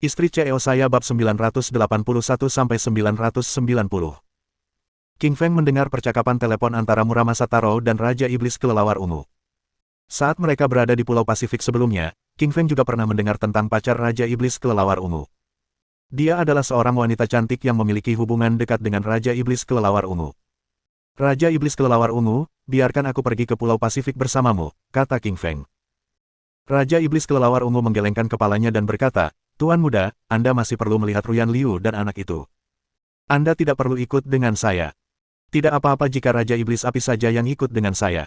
Istri CEO saya bab 981-990. King Feng mendengar percakapan telepon antara Muramasa Taro dan Raja Iblis Kelelawar Ungu. Saat mereka berada di Pulau Pasifik sebelumnya, King Feng juga pernah mendengar tentang pacar Raja Iblis Kelelawar Ungu. Dia adalah seorang wanita cantik yang memiliki hubungan dekat dengan Raja Iblis Kelelawar Ungu. Raja Iblis Kelelawar Ungu, biarkan aku pergi ke Pulau Pasifik bersamamu, kata King Feng. Raja Iblis Kelelawar Ungu menggelengkan kepalanya dan berkata, Tuan muda, Anda masih perlu melihat Ruyan Liu dan anak itu. Anda tidak perlu ikut dengan saya. Tidak apa-apa jika Raja Iblis Api saja yang ikut dengan saya.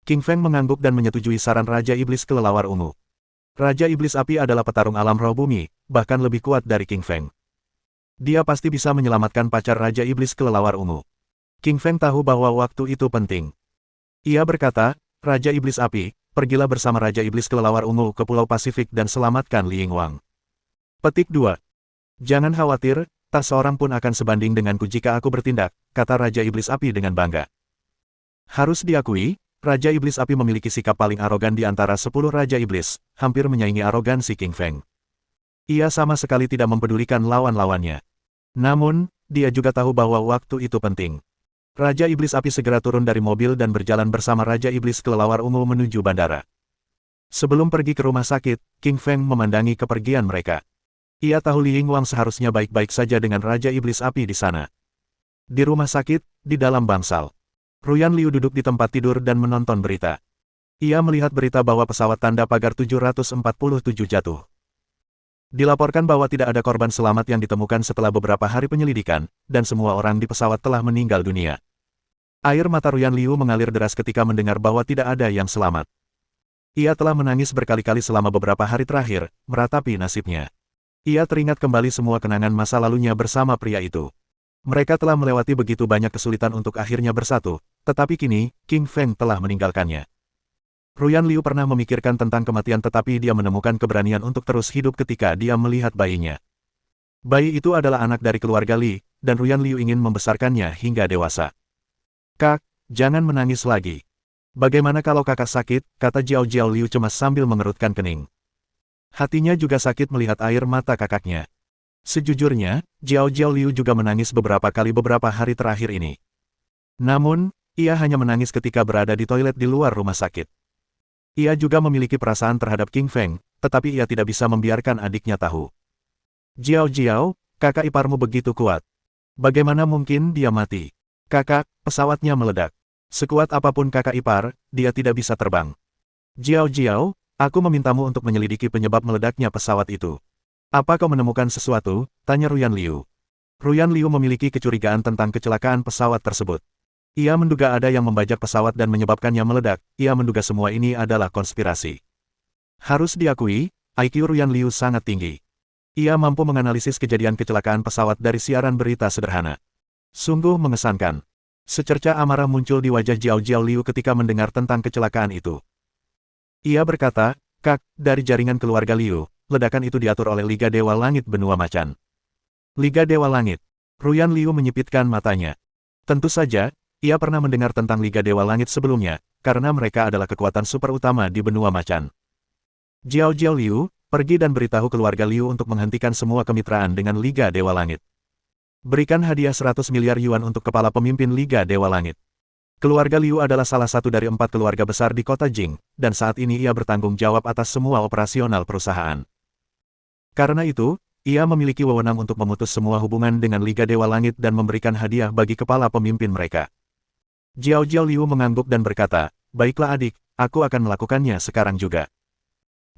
King Feng mengangguk dan menyetujui saran Raja Iblis Kelelawar Ungu. Raja Iblis Api adalah petarung alam roh bumi, bahkan lebih kuat dari King Feng. Dia pasti bisa menyelamatkan pacar Raja Iblis Kelelawar Ungu. King Feng tahu bahwa waktu itu penting. Ia berkata, Raja Iblis Api, pergilah bersama Raja Iblis Kelelawar Ungu ke Pulau Pasifik dan selamatkan Li Yingwang. Petik 2. Jangan khawatir, tak seorang pun akan sebanding denganku jika aku bertindak, kata Raja Iblis Api dengan bangga. Harus diakui, Raja Iblis Api memiliki sikap paling arogan di antara 10 Raja Iblis, hampir menyaingi arogansi King Feng. Ia sama sekali tidak mempedulikan lawan-lawannya. Namun, dia juga tahu bahwa waktu itu penting. Raja Iblis Api segera turun dari mobil dan berjalan bersama Raja Iblis Kelelawar Ungu menuju bandara. Sebelum pergi ke rumah sakit, King Feng memandangi kepergian mereka. Ia tahu Li Yingwang seharusnya baik-baik saja dengan Raja Iblis Api di sana. Di rumah sakit, di dalam bangsal. Ruyan Liu duduk di tempat tidur dan menonton berita. Ia melihat berita bahwa pesawat tanda pagar 747 jatuh. Dilaporkan bahwa tidak ada korban selamat yang ditemukan setelah beberapa hari penyelidikan, dan semua orang di pesawat telah meninggal dunia. Air mata Ruyan Liu mengalir deras ketika mendengar bahwa tidak ada yang selamat. Ia telah menangis berkali-kali selama beberapa hari terakhir, meratapi nasibnya. Ia teringat kembali semua kenangan masa lalunya bersama pria itu. Mereka telah melewati begitu banyak kesulitan untuk akhirnya bersatu, tetapi kini, King Feng telah meninggalkannya. Ruyan Liu pernah memikirkan tentang kematian tetapi dia menemukan keberanian untuk terus hidup ketika dia melihat bayinya. Bayi itu adalah anak dari keluarga Li, dan Ruyan Liu ingin membesarkannya hingga dewasa. Kak, jangan menangis lagi. Bagaimana kalau kakak sakit, kata Jiao Jiao Liu cemas sambil mengerutkan kening. Hatinya juga sakit melihat air mata kakaknya. Sejujurnya, Jiao Jiao Liu juga menangis beberapa kali beberapa hari terakhir ini. Namun, ia hanya menangis ketika berada di toilet di luar rumah sakit. Ia juga memiliki perasaan terhadap King Feng, tetapi ia tidak bisa membiarkan adiknya tahu. Jiao Jiao, kakak iparmu begitu kuat. Bagaimana mungkin dia mati? Kakak, pesawatnya meledak. Sekuat apapun kakak ipar, dia tidak bisa terbang. Jiao Jiao, aku memintamu untuk menyelidiki penyebab meledaknya pesawat itu. Apa kau menemukan sesuatu? Tanya Ruyan Liu. Ruyan Liu memiliki kecurigaan tentang kecelakaan pesawat tersebut. Ia menduga ada yang membajak pesawat dan menyebabkannya meledak. Ia menduga semua ini adalah konspirasi. Harus diakui, IQ Ruyan Liu sangat tinggi. Ia mampu menganalisis kejadian kecelakaan pesawat dari siaran berita sederhana. Sungguh mengesankan. Secerca amarah muncul di wajah Jiao Jiao Liu ketika mendengar tentang kecelakaan itu. Ia berkata, Kak, dari jaringan keluarga Liu, ledakan itu diatur oleh Liga Dewa Langit Benua Macan. Liga Dewa Langit. Ruyan Liu menyipitkan matanya. Tentu saja, ia pernah mendengar tentang Liga Dewa Langit sebelumnya, karena mereka adalah kekuatan super utama di Benua Macan. Jiao Jiao Liu, pergi dan beritahu keluarga Liu untuk menghentikan semua kemitraan dengan Liga Dewa Langit. Berikan hadiah 100 miliar yuan untuk kepala pemimpin Liga Dewa Langit. Keluarga Liu adalah salah satu dari 4 keluarga besar di kota Jing, dan saat ini ia bertanggung jawab atas semua operasional perusahaan. Karena itu, ia memiliki wewenang untuk memutus semua hubungan dengan Liga Dewa Langit dan memberikan hadiah bagi kepala pemimpin mereka. Jiao Jiao Liu mengangguk dan berkata, baiklah adik, aku akan melakukannya sekarang juga.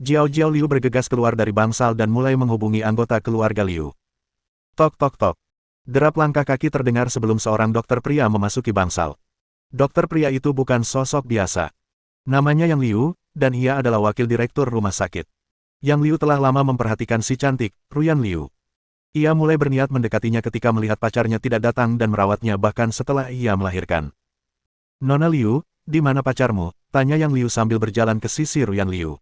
Jiao Jiao Liu bergegas keluar dari bangsal dan mulai menghubungi anggota keluarga Liu. Tok tok tok. Derap langkah kaki terdengar sebelum seorang dokter pria memasuki bangsal. Dokter pria itu bukan sosok biasa. Namanya Yang Liu, dan ia adalah wakil direktur rumah sakit. Yang Liu telah lama memperhatikan si cantik, Ruyan Liu. Ia mulai berniat mendekatinya ketika melihat pacarnya tidak datang dan merawatnya bahkan setelah ia melahirkan. Nona Liu, di mana pacarmu? Tanya Yang Liu sambil berjalan ke sisi Ruyan Liu.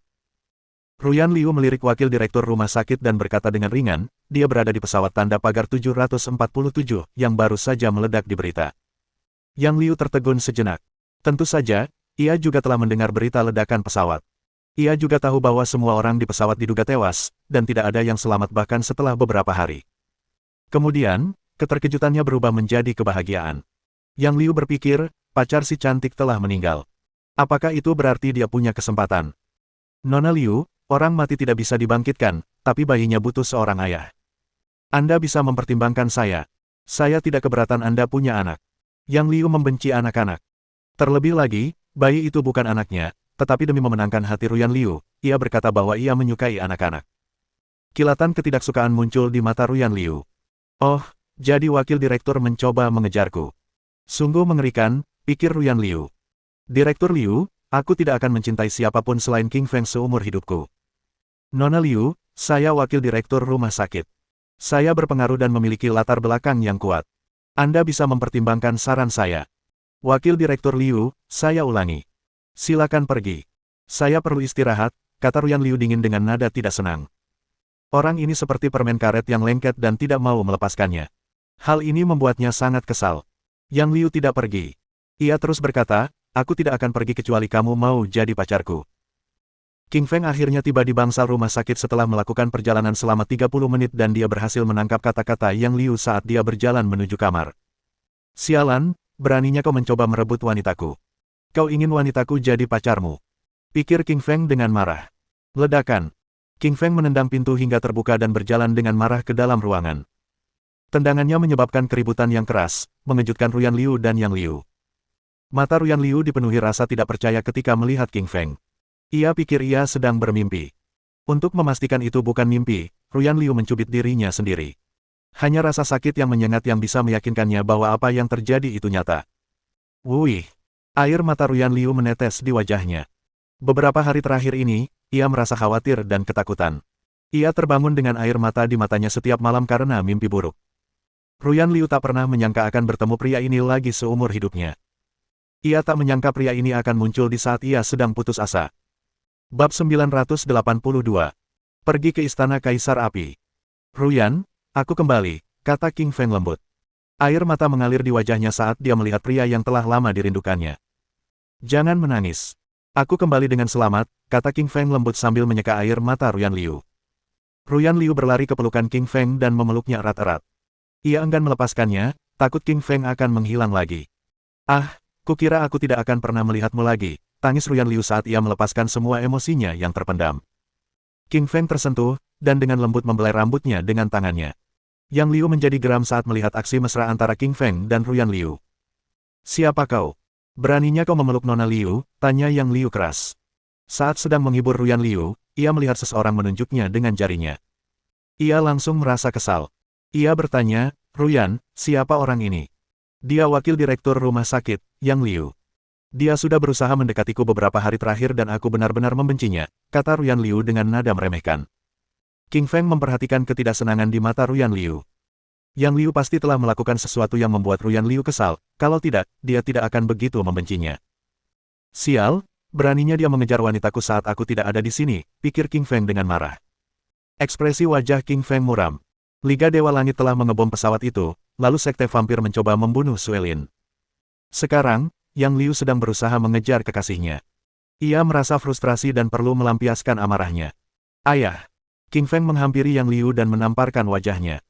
Ruyan Liu melirik wakil direktur rumah sakit dan berkata dengan ringan, dia berada di pesawat tanda pagar 747 yang baru saja meledak di berita. Yang Liu tertegun sejenak. Tentu saja, ia juga telah mendengar berita ledakan pesawat. Ia juga tahu bahwa semua orang di pesawat diduga tewas, dan tidak ada yang selamat bahkan setelah beberapa hari. Kemudian, keterkejutannya berubah menjadi kebahagiaan. Yang Liu berpikir, pacar si cantik telah meninggal. Apakah itu berarti dia punya kesempatan? Nona Liu, orang mati tidak bisa dibangkitkan, tapi bayinya butuh seorang ayah. Anda bisa mempertimbangkan saya. Saya tidak keberatan Anda punya anak. Yang Liu membenci anak-anak. Terlebih lagi, bayi itu bukan anaknya, tetapi demi memenangkan hati Ruyan Liu, ia berkata bahwa ia menyukai anak-anak. Kilatan ketidaksukaan muncul di mata Ruyan Liu. Oh, jadi wakil direktur mencoba mengejarku. Sungguh mengerikan, pikir Ruyan Liu. Direktur Liu, aku tidak akan mencintai siapapun selain King Feng seumur hidupku. Nona Liu, saya wakil direktur rumah sakit. Saya berpengaruh dan memiliki latar belakang yang kuat. Anda bisa mempertimbangkan saran saya. Wakil direktur Liu, saya ulangi. Silakan pergi. Saya perlu istirahat, kata Ruyan Liu dingin dengan nada tidak senang. Orang ini seperti permen karet yang lengket dan tidak mau melepaskannya. Hal ini membuatnya sangat kesal. Yang Liu tidak pergi. Ia terus berkata, aku tidak akan pergi kecuali kamu mau jadi pacarku. King Feng akhirnya tiba di bangsal rumah sakit setelah melakukan perjalanan selama 30 menit dan dia berhasil menangkap kata-kata Yang Liu saat dia berjalan menuju kamar. Sialan, beraninya kau mencoba merebut wanitaku. Kau ingin wanitaku jadi pacarmu. Pikir King Feng dengan marah. Ledakan. King Feng menendang pintu hingga terbuka dan berjalan dengan marah ke dalam ruangan. Tendangannya menyebabkan keributan yang keras, mengejutkan Ruyan Liu dan Yang Liu. Mata Ruyan Liu dipenuhi rasa tidak percaya ketika melihat King Feng. Ia pikir ia sedang bermimpi. Untuk memastikan itu bukan mimpi, Ruyan Liu mencubit dirinya sendiri. Hanya rasa sakit yang menyengat yang bisa meyakinkannya bahwa apa yang terjadi itu nyata. Wuih! Air mata Ruyan Liu menetes di wajahnya. Beberapa hari terakhir ini, ia merasa khawatir dan ketakutan. Ia terbangun dengan air mata di matanya setiap malam karena mimpi buruk. Ruyan Liu tak pernah menyangka akan bertemu pria ini lagi seumur hidupnya. Ia tak menyangka pria ini akan muncul di saat ia sedang putus asa. Bab 982. Pergi ke Istana Kaisar Api. Ruyan, aku kembali, kata King Feng lembut. Air mata mengalir di wajahnya saat dia melihat pria yang telah lama dirindukannya. Jangan menangis. Aku kembali dengan selamat, kata King Feng lembut sambil menyeka air mata Ruyan Liu. Ruyan Liu berlari ke pelukan King Feng dan memeluknya erat-erat. Ia enggan melepaskannya, takut King Feng akan menghilang lagi. Ah, kukira aku tidak akan pernah melihatmu lagi, tangis Ruyan Liu saat ia melepaskan semua emosinya yang terpendam. King Feng tersentuh, dan dengan lembut membelai rambutnya dengan tangannya. Yang Liu menjadi geram saat melihat aksi mesra antara King Feng dan Ruyan Liu. Siapa kau? Beraninya kau memeluk Nona Liu, tanya Yang Liu keras. Saat sedang menghibur Ruyan Liu, ia melihat seseorang menunjuknya dengan jarinya. Ia langsung merasa kesal. Ia bertanya, Ruyan, siapa orang ini? Dia wakil direktur rumah sakit, Yang Liu. Dia sudah berusaha mendekatiku beberapa hari terakhir dan aku benar-benar membencinya, kata Ruyan Liu dengan nada meremehkan. King Feng memperhatikan ketidaksenangan di mata Ruyan Liu. Yang Liu pasti telah melakukan sesuatu yang membuat Ruyan Liu kesal, kalau tidak, dia tidak akan begitu membencinya. Sial, beraninya dia mengejar wanitaku saat aku tidak ada di sini, pikir King Feng dengan marah. Ekspresi wajah King Feng muram. Liga Dewa Langit telah mengebom pesawat itu, lalu Sekte Vampir mencoba membunuh Suelin. Sekarang, Yang Liu sedang berusaha mengejar kekasihnya. Ia merasa frustrasi dan perlu melampiaskan amarahnya. Ayah! King Feng menghampiri Yang Liu dan menamparkan wajahnya.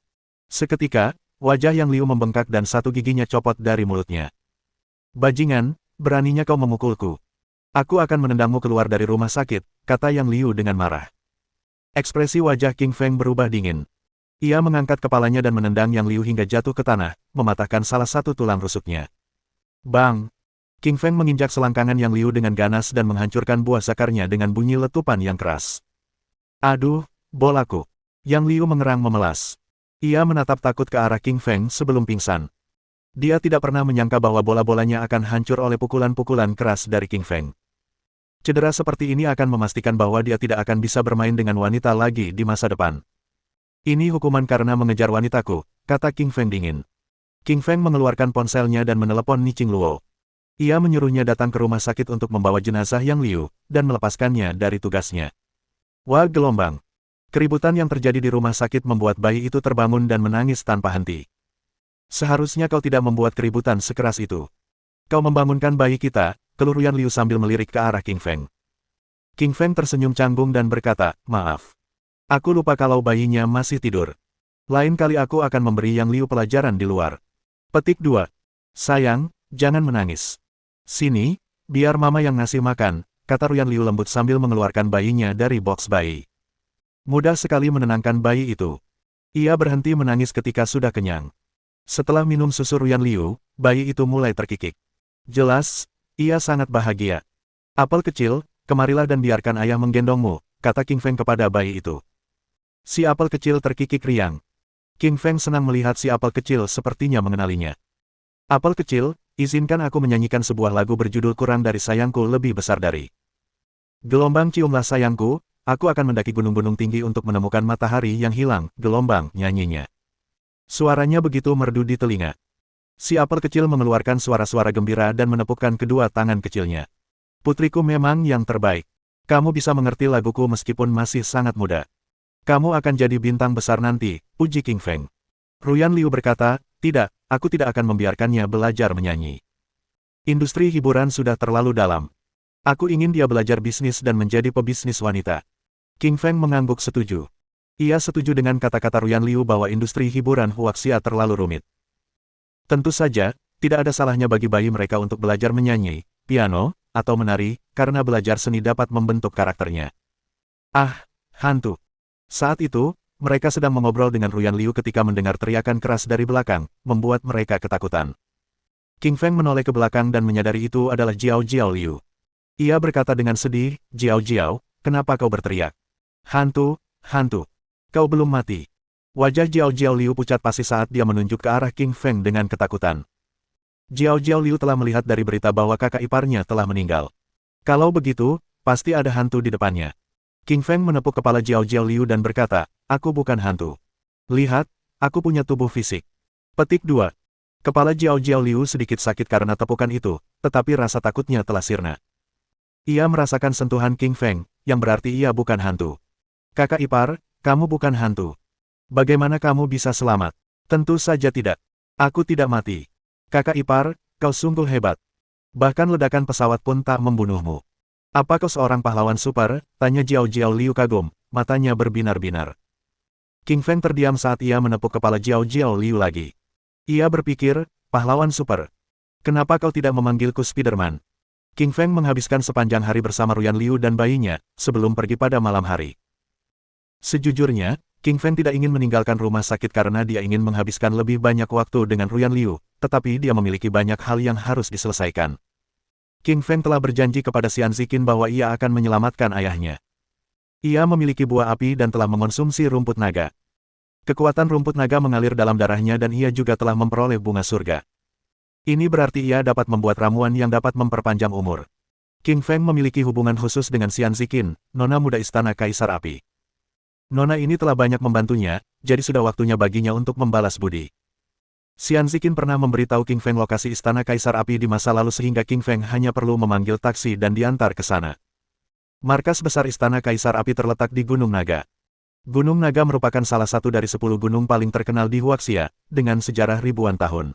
Seketika, wajah Yang Liu membengkak dan satu giginya copot dari mulutnya. Bajingan, beraninya kau memukulku. Aku akan menendangmu keluar dari rumah sakit, kata Yang Liu dengan marah. Ekspresi wajah King Feng berubah dingin. Ia mengangkat kepalanya dan menendang Yang Liu hingga jatuh ke tanah, mematahkan salah satu tulang rusuknya. Bang! King Feng menginjak selangkangan Yang Liu dengan ganas dan menghancurkan buah zakarnya dengan bunyi letupan yang keras. Aduh! Bolaku. Yang Liu mengerang memelas. Ia menatap takut ke arah King Feng sebelum pingsan. Dia tidak pernah menyangka bahwa bola-bolanya akan hancur oleh pukulan-pukulan keras dari King Feng. Cedera seperti ini akan memastikan bahwa dia tidak akan bisa bermain dengan wanita lagi di masa depan. Ini hukuman karena mengejar wanitaku, kata King Feng dingin. King Feng mengeluarkan ponselnya dan menelepon Ni Qingluo. Ia menyuruhnya datang ke rumah sakit untuk membawa jenazah Yang Liu, dan melepaskannya dari tugasnya. Wah gelombang! Keributan yang terjadi di rumah sakit membuat bayi itu terbangun dan menangis tanpa henti. Seharusnya kau tidak membuat keributan sekeras itu. Kau membangunkan bayi kita, keluh Ruyan Liu sambil melirik ke arah King Feng. King Feng tersenyum canggung dan berkata, maaf. Aku lupa kalau bayinya masih tidur. Lain kali aku akan memberi Yang Liu pelajaran di luar. Petik 2. Sayang, jangan menangis. Sini, biar mama yang ngasih makan, kata Ruyan Liu lembut sambil mengeluarkan bayinya dari box bayi. Mudah sekali menenangkan bayi itu. Ia berhenti menangis ketika sudah kenyang. Setelah minum susu Ruyan Liu, bayi itu mulai terkikik. Jelas, ia sangat bahagia. Apel kecil, kemarilah dan biarkan ayah menggendongmu, kata King Feng kepada bayi itu. Si apel kecil terkikik riang. King Feng senang melihat si apel kecil sepertinya mengenalinya. Apel kecil, izinkan aku menyanyikan sebuah lagu berjudul Kurang dari Sayangku Lebih Besar Dari. Gelombang ciumlah sayangku, aku akan mendaki gunung-gunung tinggi untuk menemukan matahari yang hilang, gelombang, nyanyinya. Suaranya begitu merdu di telinga. Si apel kecil mengeluarkan suara-suara gembira dan menepukkan kedua tangan kecilnya. Putriku memang yang terbaik. Kamu bisa mengerti laguku meskipun masih sangat muda. Kamu akan jadi bintang besar nanti, puji King Feng. Ruyan Liu berkata, tidak, aku tidak akan membiarkannya belajar menyanyi. Industri hiburan sudah terlalu dalam. Aku ingin dia belajar bisnis dan menjadi pebisnis wanita. King Feng mengangguk setuju. Ia setuju dengan kata-kata Ruyan Liu bahwa industri hiburan huaxia terlalu rumit. Tentu saja, tidak ada salahnya bagi bayi mereka untuk belajar menyanyi, piano, atau menari, karena belajar seni dapat membentuk karakternya. Ah, hantu. Saat itu, mereka sedang mengobrol dengan Ruyan Liu ketika mendengar teriakan keras dari belakang, membuat mereka ketakutan. King Feng menoleh ke belakang dan menyadari itu adalah Jiao Jiao Liu. Ia berkata dengan sedih, Jiao Jiao, kenapa kau berteriak? Hantu, hantu. Kau belum mati. Wajah Jiao Jiao Liu pucat pasi saat dia menunjuk ke arah King Feng dengan ketakutan. Jiao Jiao Liu telah melihat dari berita bahwa kakak iparnya telah meninggal. Kalau begitu, pasti ada hantu di depannya. King Feng menepuk kepala Jiao Jiao Liu dan berkata, aku bukan hantu. Lihat, aku punya tubuh fisik. Petik 2. Kepala Jiao Jiao Liu sedikit sakit karena tepukan itu, tetapi rasa takutnya telah sirna. Ia merasakan sentuhan King Feng, yang berarti ia bukan hantu. Kakak ipar, kamu bukan hantu. Bagaimana kamu bisa selamat? Tentu saja tidak. Aku tidak mati. Kakak ipar, kau sungguh hebat. Bahkan ledakan pesawat pun tak membunuhmu. Apa kau seorang pahlawan super? Tanya Jiao Jiao Liu kagum, matanya berbinar-binar. King Feng terdiam saat ia menepuk kepala Jiao Jiao Liu lagi. Ia berpikir, pahlawan super. Kenapa kau tidak memanggilku Spiderman? King Feng menghabiskan sepanjang hari bersama Ruyan Liu dan bayinya, sebelum pergi pada malam hari. Sejujurnya, King Feng tidak ingin meninggalkan rumah sakit karena dia ingin menghabiskan lebih banyak waktu dengan Ruyan Liu, tetapi dia memiliki banyak hal yang harus diselesaikan. King Feng telah berjanji kepada Xian Ziqin bahwa ia akan menyelamatkan ayahnya. Ia memiliki buah api dan telah mengonsumsi rumput naga. Kekuatan rumput naga mengalir dalam darahnya dan ia juga telah memperoleh bunga surga. Ini berarti ia dapat membuat ramuan yang dapat memperpanjang umur. King Feng memiliki hubungan khusus dengan Xian Ziqin, nona muda istana Kaisar Api. Nona ini telah banyak membantunya, jadi sudah waktunya baginya untuk membalas budi. Xian Ziqin pernah memberitahu King Feng lokasi istana Kaisar Api di masa lalu sehingga King Feng hanya perlu memanggil taksi dan diantar ke sana. Markas besar istana Kaisar Api terletak di Gunung Naga. Gunung Naga merupakan salah satu dari 10 gunung paling terkenal di Huaxia, dengan sejarah ribuan tahun.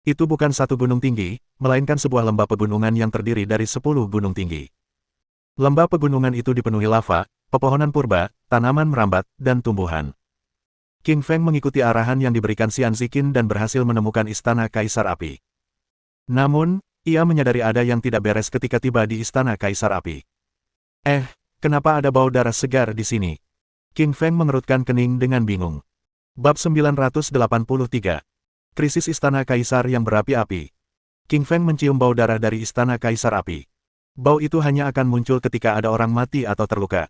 Itu bukan satu gunung tinggi, melainkan sebuah lembah pegunungan yang terdiri dari 10 gunung tinggi. Lembah pegunungan itu dipenuhi lava, pepohonan purba, tanaman merambat, dan tumbuhan. King Feng mengikuti arahan yang diberikan Xian Ziqin dan berhasil menemukan istana Kaisar Api. Namun, ia menyadari ada yang tidak beres ketika tiba di istana Kaisar Api. Kenapa ada bau darah segar di sini? King Feng mengerutkan kening dengan bingung. Bab 983. Krisis Istana Kaisar yang berapi-api. King Feng mencium bau darah dari istana Kaisar Api. Bau itu hanya akan muncul ketika ada orang mati atau terluka.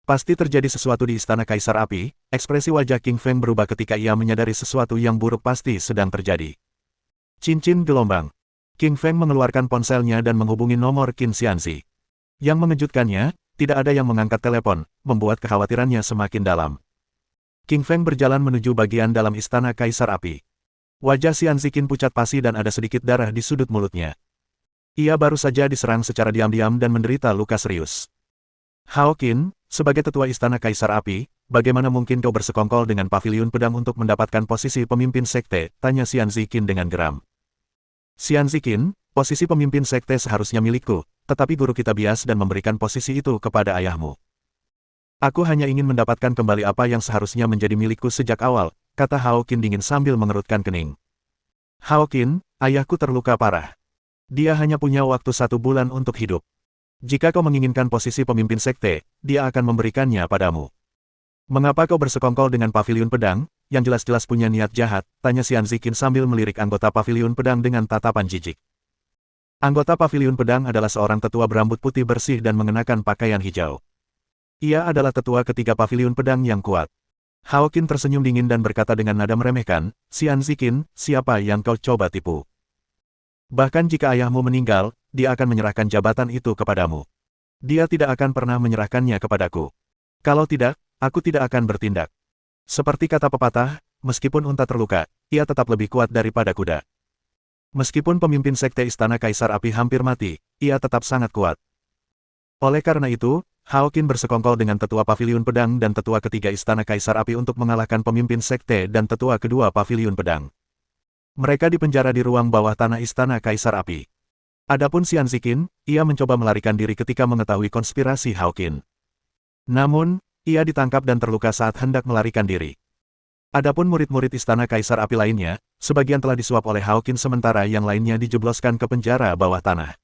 Pasti terjadi sesuatu di istana Kaisar Api. Ekspresi wajah King Feng berubah ketika ia menyadari sesuatu yang buruk pasti sedang terjadi. Cincin gelombang. King Feng mengeluarkan ponselnya dan menghubungi nomor Qin Xianzi. Yang mengejutkannya, tidak ada yang mengangkat telepon, membuat kekhawatirannya semakin dalam. King Feng berjalan menuju bagian dalam istana Kaisar Api. Wajah Xian Ziqin pucat pasi dan ada sedikit darah di sudut mulutnya. Ia baru saja diserang secara diam-diam dan menderita luka serius. Hao Qin, sebagai tetua istana Kaisar Api, bagaimana mungkin kau bersekongkol dengan paviliun pedang untuk mendapatkan posisi pemimpin sekte? Tanya Xian Ziqin dengan geram. Xian Ziqin, posisi pemimpin sekte seharusnya milikku, tetapi guru kita bias dan memberikan posisi itu kepada ayahmu. Aku hanya ingin mendapatkan kembali apa yang seharusnya menjadi milikku sejak awal, kata Hao Qin dingin sambil mengerutkan kening. Hao Qin, ayahku terluka parah. Dia hanya punya waktu 1 bulan untuk hidup. Jika kau menginginkan posisi pemimpin sekte, dia akan memberikannya padamu. Mengapa kau bersekongkol dengan Paviliun Pedang, yang jelas-jelas punya niat jahat, tanya Xian Ziqin sambil melirik anggota Paviliun Pedang dengan tatapan jijik. Anggota Paviliun Pedang adalah seorang tetua berambut putih bersih dan mengenakan pakaian hijau. Ia adalah tetua ketiga Paviliun Pedang yang kuat. Hao Qin tersenyum dingin dan berkata dengan nada meremehkan, Xian Ziqin, siapa yang kau coba tipu? Bahkan jika ayahmu meninggal, dia akan menyerahkan jabatan itu kepadamu. Dia tidak akan pernah menyerahkannya kepadaku. Kalau tidak, aku tidak akan bertindak. Seperti kata pepatah, meskipun unta terluka, ia tetap lebih kuat daripada kuda. Meskipun pemimpin sekte Istana Kaisar Api hampir mati, ia tetap sangat kuat. Oleh karena itu, Hao Qin bersekongkol dengan tetua Paviliun Pedang dan tetua ketiga Istana Kaisar Api untuk mengalahkan pemimpin sekte dan tetua kedua Paviliun Pedang. Mereka dipenjara di ruang bawah tanah Istana Kaisar Api. Adapun Xian Ziqin, ia mencoba melarikan diri ketika mengetahui konspirasi Hao Qin. Namun, ia ditangkap dan terluka saat hendak melarikan diri. Adapun murid-murid Istana Kaisar Api lainnya, sebagian telah disuap oleh Hao Qin sementara yang lainnya dijebloskan ke penjara bawah tanah.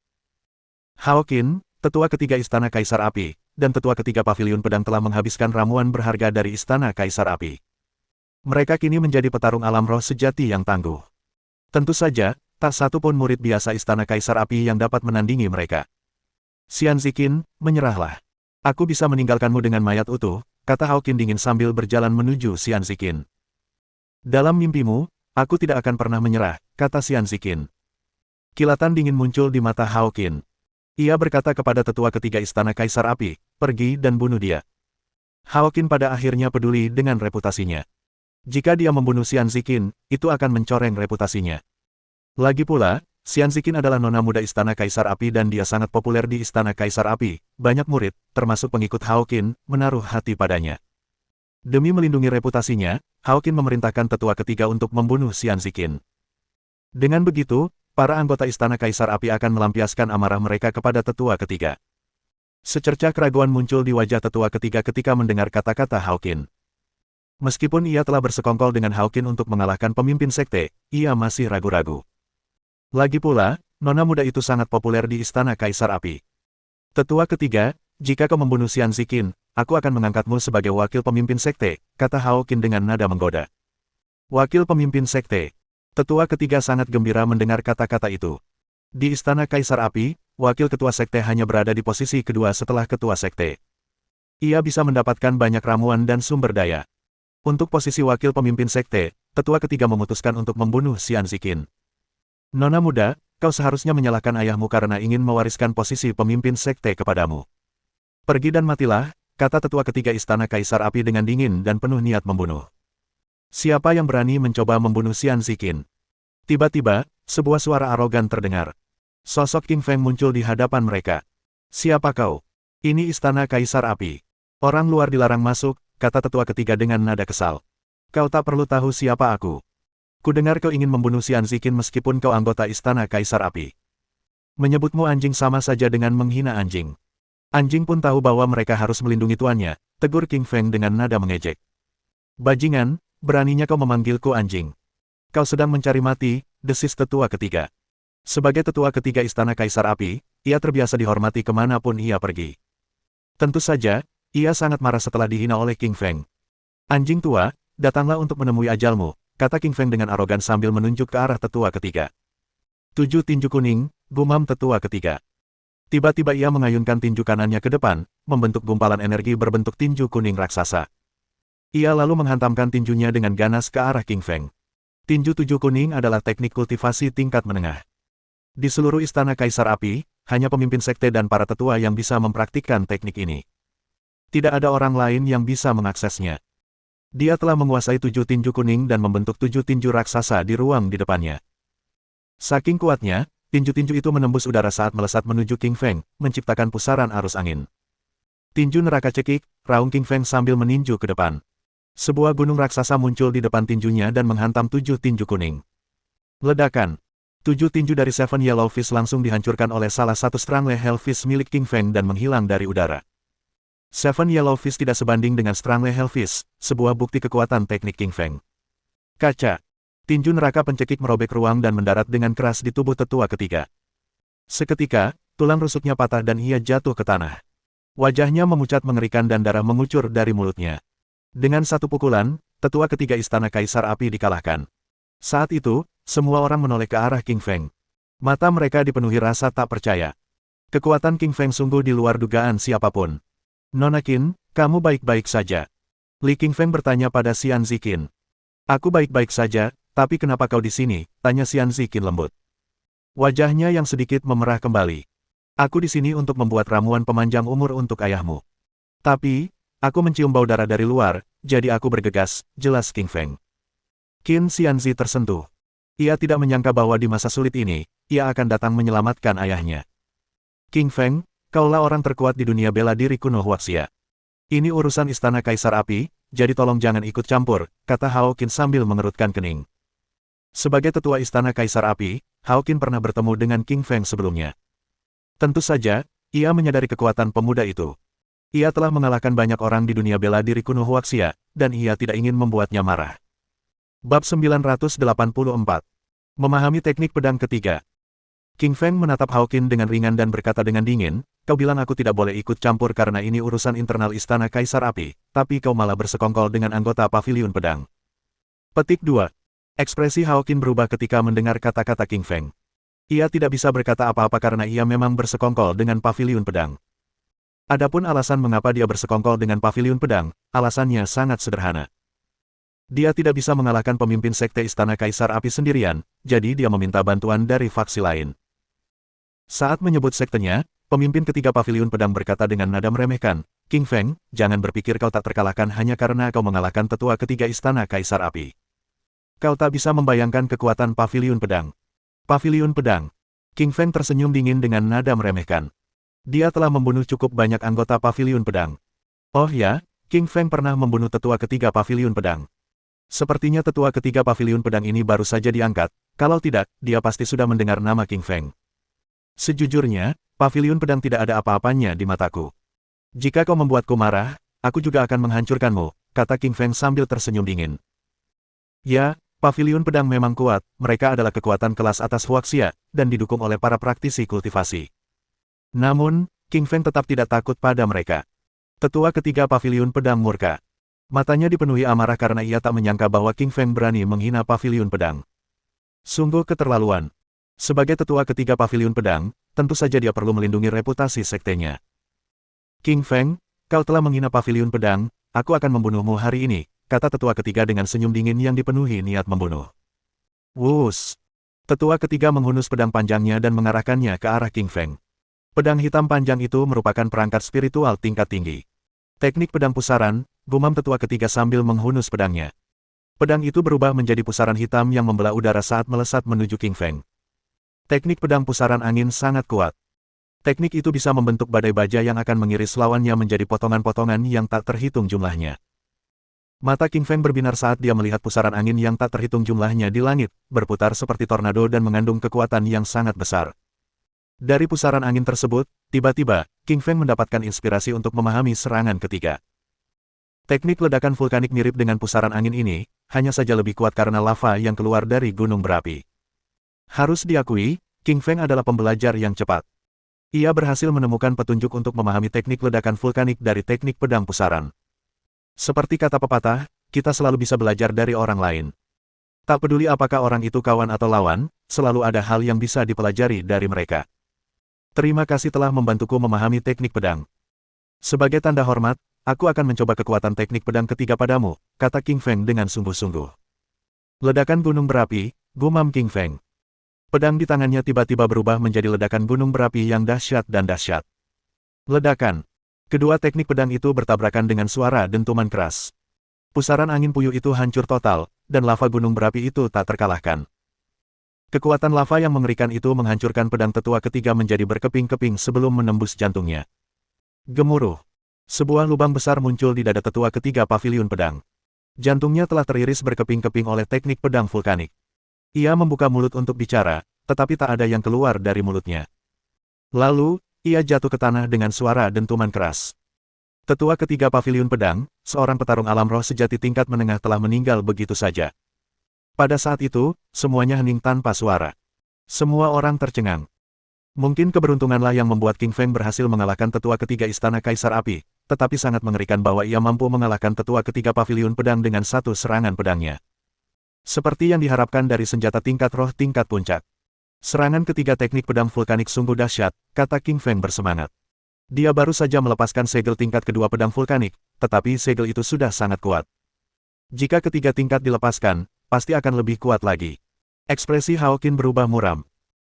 Hao Qin, tetua ketiga Istana Kaisar Api, dan tetua ketiga Paviliun Pedang telah menghabiskan ramuan berharga dari Istana Kaisar Api. Mereka kini menjadi petarung alam roh sejati yang tangguh. Tentu saja, tak satu pun murid biasa Istana Kaisar Api yang dapat menandingi mereka. Xian Ziqin, menyerahlah. Aku bisa meninggalkanmu dengan mayat utuh, kata Hao Qin dingin sambil berjalan menuju Xian Ziqin. Dalam mimpimu, aku tidak akan pernah menyerah, kata Xian Ziqin. Kilatan dingin muncul di mata Hao Qin. Ia berkata kepada tetua ketiga Istana Kaisar Api, pergi dan bunuh dia. Hao Qin pada akhirnya peduli dengan reputasinya. Jika dia membunuh Xian Ziqin, itu akan mencoreng reputasinya. Lagi pula, Xian Ziqin adalah nona muda Istana Kaisar Api dan dia sangat populer di Istana Kaisar Api. Banyak murid, termasuk pengikut Hao Qin, menaruh hati padanya. Demi melindungi reputasinya, Hao Qin memerintahkan tetua ketiga untuk membunuh Xian Ziqin. Dengan begitu, para anggota Istana Kaisar Api akan melampiaskan amarah mereka kepada tetua ketiga. Secercah keraguan muncul di wajah tetua ketiga ketika mendengar kata-kata Hao Qin. Meskipun ia telah bersekongkol dengan Hao Qin untuk mengalahkan pemimpin sekte, ia masih ragu-ragu. Lagi pula, nona muda itu sangat populer di Istana Kaisar Api. Tetua ketiga, jika kau membunuh Xian Ziqin, aku akan mengangkatmu sebagai wakil pemimpin sekte, kata Hao Qin dengan nada menggoda. Wakil pemimpin sekte. Tetua ketiga sangat gembira mendengar kata-kata itu. Di Istana Kaisar Api, wakil ketua sekte hanya berada di posisi kedua setelah ketua sekte. Ia bisa mendapatkan banyak ramuan dan sumber daya. Untuk posisi wakil pemimpin sekte, tetua ketiga memutuskan untuk membunuh Xian Ziqin. Nona muda, kau seharusnya menyalahkan ayahmu karena ingin mewariskan posisi pemimpin sekte kepadamu. Pergi dan matilah, kata tetua ketiga Istana Kaisar Api dengan dingin dan penuh niat membunuh. Siapa yang berani mencoba membunuh Xian Ziqin? Tiba-tiba, sebuah suara arogan terdengar. Sosok King Feng muncul di hadapan mereka. Siapa kau? Ini Istana Kaisar Api. Orang luar dilarang masuk, kata tetua ketiga dengan nada kesal. Kau tak perlu tahu siapa aku. Kudengar kau ingin membunuh Xian Ziqin meskipun kau anggota Istana Kaisar Api. Menyebutmu anjing sama saja dengan menghina anjing. Anjing pun tahu bahwa mereka harus melindungi tuannya, tegur King Feng dengan nada mengejek. Bajingan, beraninya kau memanggilku anjing. Kau sedang mencari mati, desis tetua ketiga. Sebagai tetua ketiga Istana Kaisar Api, ia terbiasa dihormati kemanapun ia pergi. Tentu saja, ia sangat marah setelah dihina oleh King Feng. Anjing tua, datanglah untuk menemui ajalmu, kata King Feng dengan arogan sambil menunjuk ke arah tetua ketiga. 7 tinju kuning, gumam tetua ketiga. Tiba-tiba ia mengayunkan tinju kanannya ke depan, membentuk gumpalan energi berbentuk tinju kuning raksasa. Ia lalu menghantamkan tinjunya dengan ganas ke arah King Feng. Tinju 7 kuning adalah teknik kultivasi tingkat menengah. Di seluruh Istana Kaisar Api, hanya pemimpin sekte dan para tetua yang bisa mempraktikkan teknik ini. Tidak ada orang lain yang bisa mengaksesnya. Dia telah menguasai 7 tinju kuning dan membentuk 7 tinju raksasa di ruang di depannya. Saking kuatnya, tinju-tinju itu menembus udara saat melesat menuju King Feng, menciptakan pusaran arus angin. Tinju neraka cekik, raung King Feng sambil meninju ke depan. Sebuah gunung raksasa muncul di depan tinjunya dan menghantam 7 tinju kuning. Ledakan. 7 tinju dari Seven Yellow Fist langsung dihancurkan oleh salah satu Strangle Hellfist milik King Feng dan menghilang dari udara. Seven Yellow Fist tidak sebanding dengan Strangle Hellfist, sebuah bukti kekuatan teknik King Feng. Kaca. Tinju neraka pencekik merobek ruang dan mendarat dengan keras di tubuh tetua ketiga. Seketika, tulang rusuknya patah dan ia jatuh ke tanah. Wajahnya memucat mengerikan dan darah mengucur dari mulutnya. Dengan satu pukulan, tetua ketiga Istana Kaisar Api dikalahkan. Saat itu, semua orang menoleh ke arah King Feng. Mata mereka dipenuhi rasa tak percaya. Kekuatan King Feng sungguh di luar dugaan siapapun. Nona Qin, kamu baik-baik saja? Li King Feng bertanya pada Xian Ziqin. Aku baik-baik saja, tapi kenapa kau di sini? Tanya Xian Ziqin lembut. Wajahnya yang sedikit memerah kembali. Aku di sini untuk membuat ramuan pemanjang umur untuk ayahmu. Tapi, aku mencium bau darah dari luar, jadi aku bergegas, jelas King Feng. Qin Xianzi tersentuh. Ia tidak menyangka bahwa di masa sulit ini, ia akan datang menyelamatkan ayahnya. King Feng, kaulah orang terkuat di dunia bela diri kuno Huaxia. Ini urusan Istana Kaisar Api, jadi tolong jangan ikut campur, kata Hao Qin sambil mengerutkan kening. Sebagai tetua Istana Kaisar Api, Hao Qin pernah bertemu dengan King Feng sebelumnya. Tentu saja, ia menyadari kekuatan pemuda itu. Ia telah mengalahkan banyak orang di dunia bela diri kuno Huaxia, dan ia tidak ingin membuatnya marah. Bab 984. Memahami teknik pedang ketiga. King Feng menatap Hao Qin dengan ringan dan berkata dengan dingin, kau bilang aku tidak boleh ikut campur karena ini urusan internal Istana Kaisar Api, tapi kau malah bersekongkol dengan anggota Paviliun Pedang. Petik 2. Ekspresi Hao Qin berubah ketika mendengar kata-kata King Feng. Ia tidak bisa berkata apa-apa karena ia memang bersekongkol dengan Paviliun Pedang. Adapun alasan mengapa dia bersekongkol dengan Paviliun Pedang, alasannya sangat sederhana. Dia tidak bisa mengalahkan pemimpin sekte Istana Kaisar Api sendirian, jadi dia meminta bantuan dari faksi lain. Saat menyebut sektenya, pemimpin ketiga Paviliun Pedang berkata dengan nada meremehkan, King Feng, jangan berpikir kau tak terkalahkan hanya karena kau mengalahkan tetua ketiga Istana Kaisar Api. Kau tak bisa membayangkan kekuatan Paviliun Pedang. Paviliun Pedang. King Feng tersenyum dingin dengan nada meremehkan. Dia telah membunuh cukup banyak anggota Paviliun Pedang. Oh ya, King Feng pernah membunuh tetua ketiga Paviliun Pedang. Sepertinya tetua ketiga Paviliun Pedang ini baru saja diangkat, kalau tidak, dia pasti sudah mendengar nama King Feng. Sejujurnya, Paviliun Pedang tidak ada apa-apanya di mataku. Jika kau membuatku marah, aku juga akan menghancurkanmu, kata King Feng sambil tersenyum dingin. Ya, Paviliun Pedang memang kuat, mereka adalah kekuatan kelas atas Huaxia, dan didukung oleh para praktisi kultivasi. Namun, King Feng tetap tidak takut pada mereka. Tetua ketiga Paviliun Pedang murka. Matanya dipenuhi amarah karena ia tak menyangka bahwa King Feng berani menghina Paviliun Pedang. Sungguh keterlaluan. Sebagai tetua ketiga Paviliun Pedang, tentu saja dia perlu melindungi reputasi sektenya. King Feng, kau telah menghina Paviliun Pedang, aku akan membunuhmu hari ini, kata tetua ketiga dengan senyum dingin yang dipenuhi niat membunuh. Wus! Tetua ketiga menghunus pedang panjangnya dan mengarahkannya ke arah King Feng. Pedang hitam panjang itu merupakan perangkat spiritual tingkat tinggi. Teknik pedang pusaran, gumam tetua ketiga sambil menghunus pedangnya. Pedang itu berubah menjadi pusaran hitam yang membelah udara saat melesat menuju King Feng. Teknik pedang pusaran angin sangat kuat. Teknik itu bisa membentuk badai baja yang akan mengiris lawannya menjadi potongan-potongan yang tak terhitung jumlahnya. Mata King Feng berbinar saat dia melihat pusaran angin yang tak terhitung jumlahnya di langit, berputar seperti tornado dan mengandung kekuatan yang sangat besar. Dari pusaran angin tersebut, tiba-tiba, King Feng mendapatkan inspirasi untuk memahami serangan ketiga. Teknik ledakan vulkanik mirip dengan pusaran angin ini, hanya saja lebih kuat karena lava yang keluar dari gunung berapi. Harus diakui, King Feng adalah pembelajar yang cepat. Ia berhasil menemukan petunjuk untuk memahami teknik ledakan vulkanik dari teknik pedang pusaran. Seperti kata pepatah, kita selalu bisa belajar dari orang lain. Tak peduli apakah orang itu kawan atau lawan, selalu ada hal yang bisa dipelajari dari mereka. Terima kasih telah membantuku memahami teknik pedang. Sebagai tanda hormat, aku akan mencoba kekuatan teknik pedang ketiga padamu, kata King Feng dengan sungguh-sungguh. Ledakan gunung berapi, gumam King Feng. Pedang di tangannya tiba-tiba berubah menjadi ledakan gunung berapi yang dahsyat dan dahsyat. Ledakan. Kedua teknik pedang itu bertabrakan dengan suara dentuman keras. Pusaran angin puyuh itu hancur total, dan lava gunung berapi itu tak terkalahkan. Kekuatan lava yang mengerikan itu menghancurkan pedang tetua ketiga menjadi berkeping-keping sebelum menembus jantungnya. Gemuruh. Sebuah lubang besar muncul di dada tetua ketiga Paviliun Pedang. Jantungnya telah teriris berkeping-keping oleh teknik pedang vulkanik. Ia membuka mulut untuk bicara, tetapi tak ada yang keluar dari mulutnya. Lalu, ia jatuh ke tanah dengan suara dentuman keras. Tetua ketiga Paviliun Pedang, seorang petarung alam roh sejati tingkat menengah telah meninggal begitu saja. Pada saat itu, semuanya hening tanpa suara. Semua orang tercengang. Mungkin keberuntunganlah yang membuat King Feng berhasil mengalahkan tetua ketiga Istana Kaisar Api, tetapi sangat mengerikan bahwa ia mampu mengalahkan tetua ketiga Paviliun Pedang dengan satu serangan pedangnya. Seperti yang diharapkan dari senjata tingkat roh tingkat puncak. Serangan ketiga teknik pedang vulkanik sungguh dahsyat, kata King Feng bersemangat. Dia baru saja melepaskan segel tingkat kedua pedang vulkanik, tetapi segel itu sudah sangat kuat. Jika ketiga tingkat dilepaskan, pasti akan lebih kuat lagi. Ekspresi Hao Qin berubah muram.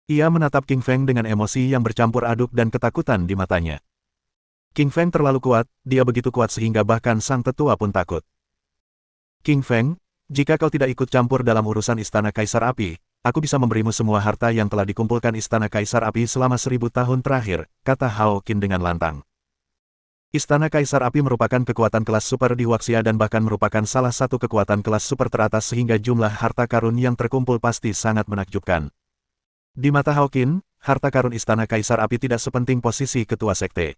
Ia menatap King Feng dengan emosi yang bercampur aduk dan ketakutan di matanya. King Feng terlalu kuat, dia begitu kuat sehingga bahkan sang tetua pun takut. King Feng, jika kau tidak ikut campur dalam urusan Istana Kaisar Api, aku bisa memberimu semua harta yang telah dikumpulkan Istana Kaisar Api selama 1000 tahun terakhir, kata Hao Qin dengan lantang. Istana Kaisar Api merupakan kekuatan kelas super di Huaxia dan bahkan merupakan salah satu kekuatan kelas super teratas sehingga jumlah harta karun yang terkumpul pasti sangat menakjubkan. Di mata Hao Qin, harta karun Istana Kaisar Api tidak sepenting posisi ketua sekte.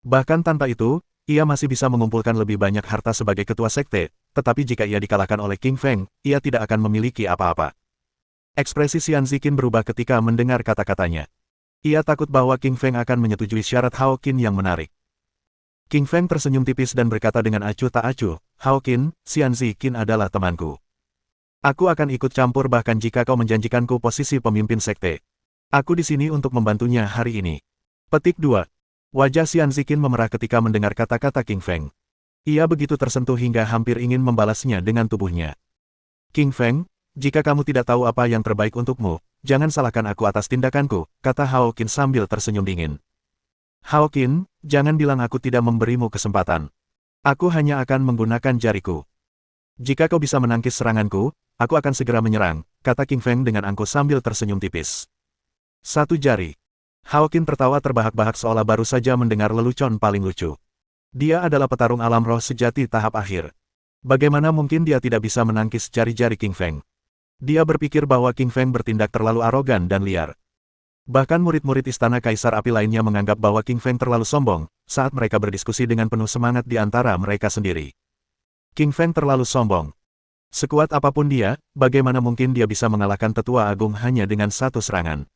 Bahkan tanpa itu, ia masih bisa mengumpulkan lebih banyak harta sebagai ketua sekte, tetapi jika ia dikalahkan oleh King Feng, ia tidak akan memiliki apa-apa. Ekspresi Xian Ziqin berubah ketika mendengar kata-katanya. Ia takut bahwa King Feng akan menyetujui syarat Hao Qin yang menarik. King Feng tersenyum tipis dan berkata dengan acuh tak acuh, Hao Qin, Xian Ziqin adalah temanku. Aku akan ikut campur bahkan jika kau menjanjikanku posisi pemimpin sekte. Aku di sini untuk membantunya hari ini. Petik 2. Wajah Xian Ziqin memerah ketika mendengar kata-kata King Feng. Ia begitu tersentuh hingga hampir ingin membalasnya dengan tubuhnya. King Feng, jika kamu tidak tahu apa yang terbaik untukmu, jangan salahkan aku atas tindakanku, kata Hao Qin sambil tersenyum dingin. Hao Qin, jangan bilang aku tidak memberimu kesempatan. Aku hanya akan menggunakan jariku. Jika kau bisa menangkis seranganku, aku akan segera menyerang, kata King Feng dengan angkuh sambil tersenyum tipis. Satu jari. Hao Qin tertawa terbahak-bahak seolah baru saja mendengar lelucon paling lucu. Dia adalah petarung alam roh sejati tahap akhir. Bagaimana mungkin dia tidak bisa menangkis jari-jari King Feng? Dia berpikir bahwa King Feng bertindak terlalu arogan dan liar. Bahkan murid-murid Istana Kaisar Api lainnya menganggap bahwa King Feng terlalu sombong, saat mereka berdiskusi dengan penuh semangat di antara mereka sendiri. King Feng terlalu sombong. Sekuat apapun dia, bagaimana mungkin dia bisa mengalahkan tetua agung hanya dengan satu serangan?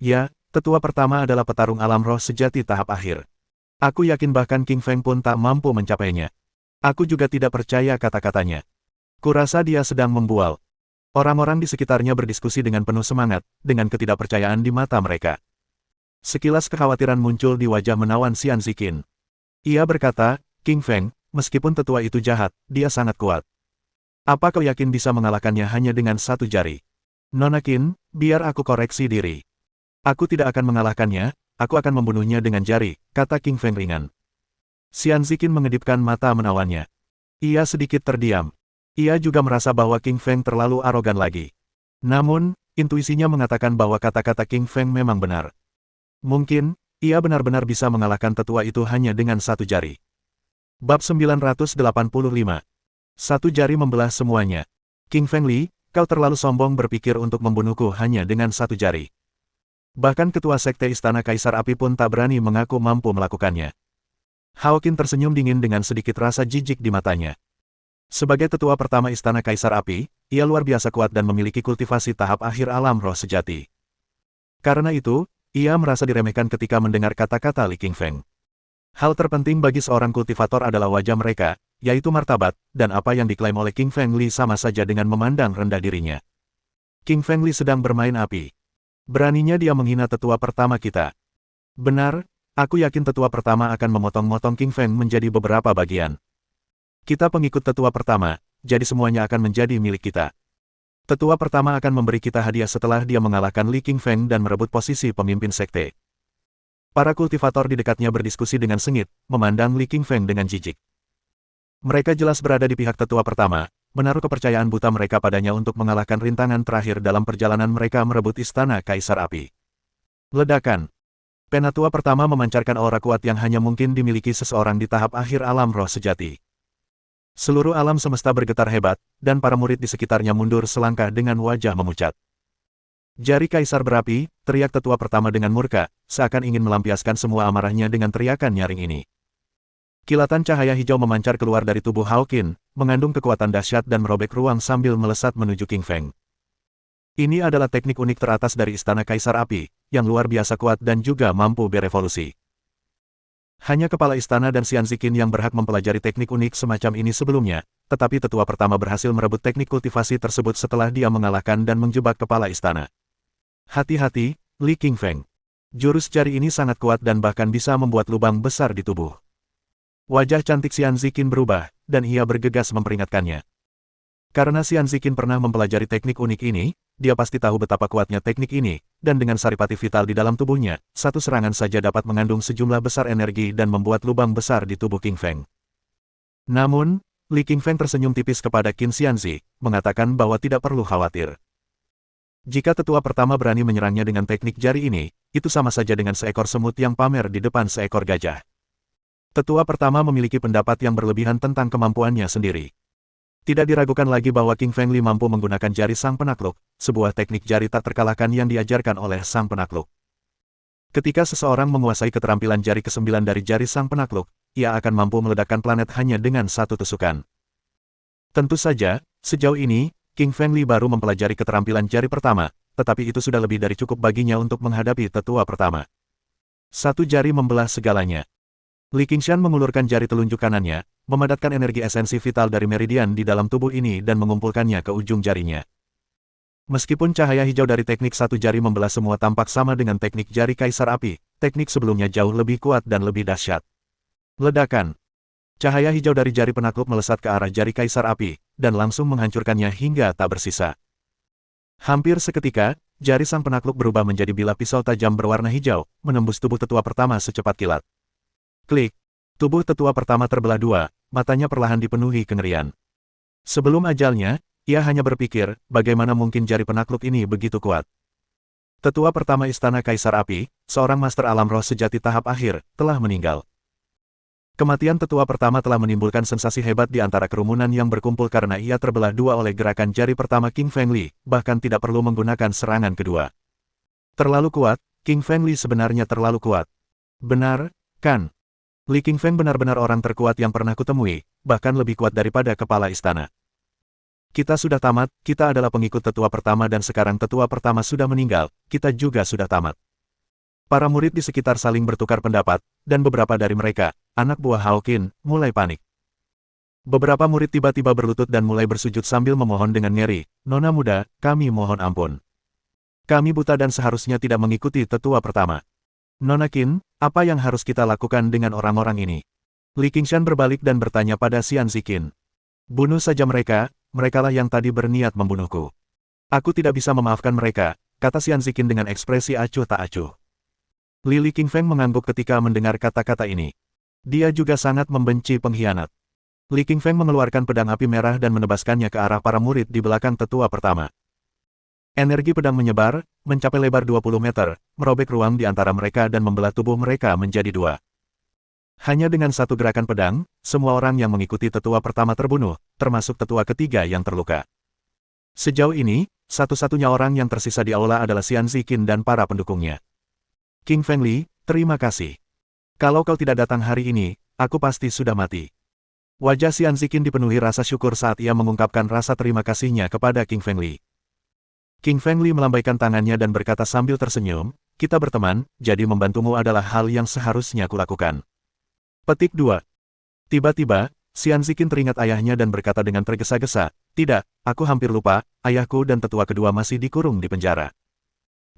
Ya, tetua pertama adalah petarung alam roh sejati tahap akhir. Aku yakin bahkan King Feng pun tak mampu mencapainya. Aku juga tidak percaya kata-katanya. Kurasa dia sedang membual. Orang-orang di sekitarnya berdiskusi dengan penuh semangat, dengan ketidakpercayaan di mata mereka. Sekilas kekhawatiran muncul di wajah menawan Xian Ziqin. Ia berkata, King Feng, meskipun tetua itu jahat, dia sangat kuat. Apa kau yakin bisa mengalahkannya hanya dengan satu jari? Nona Qin, biar aku koreksi diri. Aku tidak akan mengalahkannya, aku akan membunuhnya dengan jari, kata King Feng ringan. Xian Ziqin mengedipkan mata menawannya. Ia sedikit terdiam. Ia juga merasa bahwa King Feng terlalu arogan lagi. Namun, intuisinya mengatakan bahwa kata-kata King Feng memang benar. Mungkin, ia benar-benar bisa mengalahkan tetua itu hanya dengan satu jari. Bab 985. Satu jari membelah semuanya. King Feng Li, kau terlalu sombong berpikir untuk membunuhku hanya dengan satu jari. Bahkan ketua sekte Istana Kaisar Api pun tak berani mengaku mampu melakukannya. Hao Qin tersenyum dingin dengan sedikit rasa jijik di matanya. Sebagai tetua pertama Istana Kaisar Api, ia luar biasa kuat dan memiliki kultivasi tahap akhir alam roh sejati. Karena itu, ia merasa diremehkan ketika mendengar kata-kata Li King Feng. Hal terpenting bagi seorang kultivator adalah wajah mereka, yaitu martabat, dan apa yang diklaim oleh King Feng Li sama saja dengan memandang rendah dirinya. King Feng Li sedang bermain api. Beraninya dia menghina tetua pertama kita. Benar, aku yakin tetua pertama akan memotong-motong King Feng menjadi beberapa bagian. Kita pengikut tetua pertama, jadi semuanya akan menjadi milik kita. Tetua pertama akan memberi kita hadiah setelah dia mengalahkan Li King Feng dan merebut posisi pemimpin sekte. Para kultivator di dekatnya berdiskusi dengan sengit, memandang Li King Feng dengan jijik. Mereka jelas berada di pihak tetua pertama, menaruh kepercayaan buta mereka padanya untuk mengalahkan rintangan terakhir dalam perjalanan mereka merebut Istana Kaisar Api. Ledakan. Penatua pertama memancarkan aura kuat yang hanya mungkin dimiliki seseorang di tahap akhir alam roh sejati. Seluruh alam semesta bergetar hebat, dan para murid di sekitarnya mundur selangkah dengan wajah memucat. Jari Kaisar berapi, teriak tetua pertama dengan murka, seakan ingin melampiaskan semua amarahnya dengan teriakan nyaring ini. Kilatan cahaya hijau memancar keluar dari tubuh Hawkin, mengandung kekuatan dahsyat dan merobek ruang sambil melesat menuju King Feng. Ini adalah teknik unik teratas dari Istana Kaisar Api, yang luar biasa kuat dan juga mampu berevolusi. Hanya kepala istana dan Xian Ziqin yang berhak mempelajari teknik unik semacam ini sebelumnya, tetapi tetua pertama berhasil merebut teknik kultivasi tersebut setelah dia mengalahkan dan menjebak kepala istana. Hati-hati, Li Qingfeng. Jurus jari ini sangat kuat dan bahkan bisa membuat lubang besar di tubuh. Wajah cantik Xian Ziqin berubah, dan ia bergegas memperingatkannya. Karena Xian Ziqin pernah mempelajari teknik unik ini, dia pasti tahu betapa kuatnya teknik ini, dan dengan saripati vital di dalam tubuhnya, satu serangan saja dapat mengandung sejumlah besar energi dan membuat lubang besar di tubuh King Feng. Namun, Li Qingfeng tersenyum tipis kepada Qin Xianzi, mengatakan bahwa tidak perlu khawatir. Jika tetua pertama berani menyerangnya dengan teknik jari ini, itu sama saja dengan seekor semut yang pamer di depan seekor gajah. Tetua pertama memiliki pendapat yang berlebihan tentang kemampuannya sendiri. Tidak diragukan lagi bahwa King Feng Li mampu menggunakan jari sang penakluk, sebuah teknik jari tak terkalahkan yang diajarkan oleh sang penakluk. Ketika seseorang menguasai keterampilan jari ke-9 dari jari sang penakluk, ia akan mampu meledakkan planet hanya dengan satu tusukan. Tentu saja, sejauh ini, King Feng Li baru mempelajari keterampilan jari pertama, tetapi itu sudah lebih dari cukup baginya untuk menghadapi tetua pertama. Satu jari membelah segalanya. Li Qingshan mengulurkan jari telunjuk kanannya, memadatkan energi esensi vital dari meridian di dalam tubuh ini dan mengumpulkannya ke ujung jarinya. Meskipun cahaya hijau dari teknik satu jari membelah semua tampak sama dengan teknik jari Kaisar Api, teknik sebelumnya jauh lebih kuat dan lebih dahsyat. Ledakan. Cahaya hijau dari jari penakluk melesat ke arah jari Kaisar Api, dan langsung menghancurkannya hingga tak bersisa. Hampir seketika, jari sang penakluk berubah menjadi bilah pisau tajam berwarna hijau, menembus tubuh tetua pertama secepat kilat. Klik. Tubuh tetua pertama terbelah dua, matanya perlahan dipenuhi kengerian. Sebelum ajalnya, ia hanya berpikir, bagaimana mungkin jari penakluk ini begitu kuat. Tetua pertama Istana Kaisar Api, seorang master alam roh sejati tahap akhir, telah meninggal. Kematian tetua pertama telah menimbulkan sensasi hebat di antara kerumunan yang berkumpul karena ia terbelah dua oleh gerakan jari pertama King Feng Li, bahkan tidak perlu menggunakan serangan kedua. Terlalu kuat, King Feng Li sebenarnya terlalu kuat. Benar, kan? Li Qingfeng benar-benar orang terkuat yang pernah kutemui, bahkan lebih kuat daripada kepala istana. Kita sudah tamat, kita adalah pengikut tetua pertama dan sekarang tetua pertama sudah meninggal, kita juga sudah tamat. Para murid di sekitar saling bertukar pendapat, dan beberapa dari mereka, anak buah Hawkin, mulai panik. Beberapa murid tiba-tiba berlutut dan mulai bersujud sambil memohon dengan ngeri, "Nona muda, kami mohon ampun. Kami buta dan seharusnya tidak mengikuti tetua pertama. Nona Qin, apa yang harus kita lakukan dengan orang-orang ini?" Li Qingshan berbalik dan bertanya pada Xian Ziqin. "Bunuh saja mereka, merekalah yang tadi berniat membunuhku." "Aku tidak bisa memaafkan mereka," kata Xian Ziqin dengan ekspresi acuh tak acuh. Li Qingfeng mengangguk ketika mendengar kata-kata ini. Dia juga sangat membenci pengkhianat. Li Qingfeng mengeluarkan pedang api merah dan menebaskannya ke arah para murid di belakang tetua pertama. Energi pedang menyebar, mencapai lebar 20 meter, merobek ruang di antara mereka dan membelah tubuh mereka menjadi dua. Hanya dengan satu gerakan pedang, semua orang yang mengikuti tetua pertama terbunuh, termasuk tetua ketiga yang terluka. Sejauh ini, satu-satunya orang yang tersisa di aula adalah Xian Ziqin dan para pendukungnya. "King Feng Li, terima kasih. Kalau kau tidak datang hari ini, aku pasti sudah mati." Wajah Xian Ziqin dipenuhi rasa syukur saat ia mengungkapkan rasa terima kasihnya kepada King Feng Li. King Feng Li melambaikan tangannya dan berkata sambil tersenyum, "Kita berteman, jadi membantumu adalah hal yang seharusnya kulakukan." Petik 2. Tiba-tiba, Xian Ziqin teringat ayahnya dan berkata dengan tergesa-gesa, "Tidak, aku hampir lupa, ayahku dan tetua kedua masih dikurung di penjara.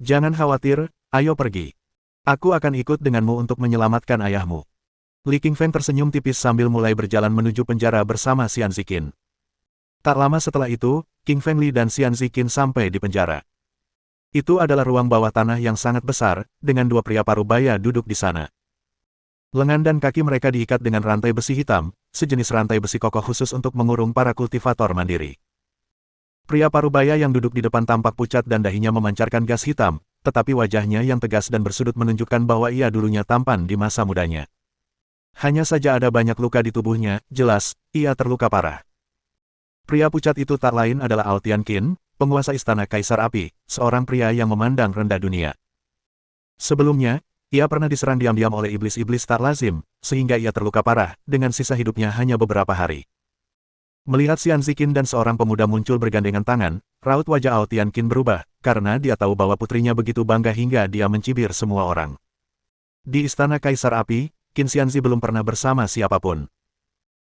Jangan khawatir, ayo pergi. Aku akan ikut denganmu untuk menyelamatkan ayahmu." Li Qingfeng tersenyum tipis sambil mulai berjalan menuju penjara bersama Xian Ziqin. Tak lama setelah itu, King Feng Li dan Xian Ziqin sampai di penjara. Itu adalah ruang bawah tanah yang sangat besar, dengan dua pria parubaya duduk di sana. Lengan dan kaki mereka diikat dengan rantai besi hitam, sejenis rantai besi kokoh khusus untuk mengurung para kultivator mandiri. Pria parubaya yang duduk di depan tampak pucat dan dahinya memancarkan gas hitam, tetapi wajahnya yang tegas dan bersudut menunjukkan bahwa ia dulunya tampan di masa mudanya. Hanya saja ada banyak luka di tubuhnya, jelas, ia terluka parah. Pria pucat itu tak lain adalah Altian Qin, penguasa Istana Kaisar Api, seorang pria yang memandang rendah dunia. Sebelumnya, ia pernah diserang diam-diam oleh iblis-iblis tak lazim, sehingga ia terluka parah, dengan sisa hidupnya hanya beberapa hari. Melihat Xian Ziqin dan seorang pemuda muncul bergandengan tangan, raut wajah Ao Tianqin berubah, karena dia tahu bahwa putrinya begitu bangga hingga dia mencibir semua orang. Di Istana Kaisar Api, Qin Xianzi belum pernah bersama siapapun.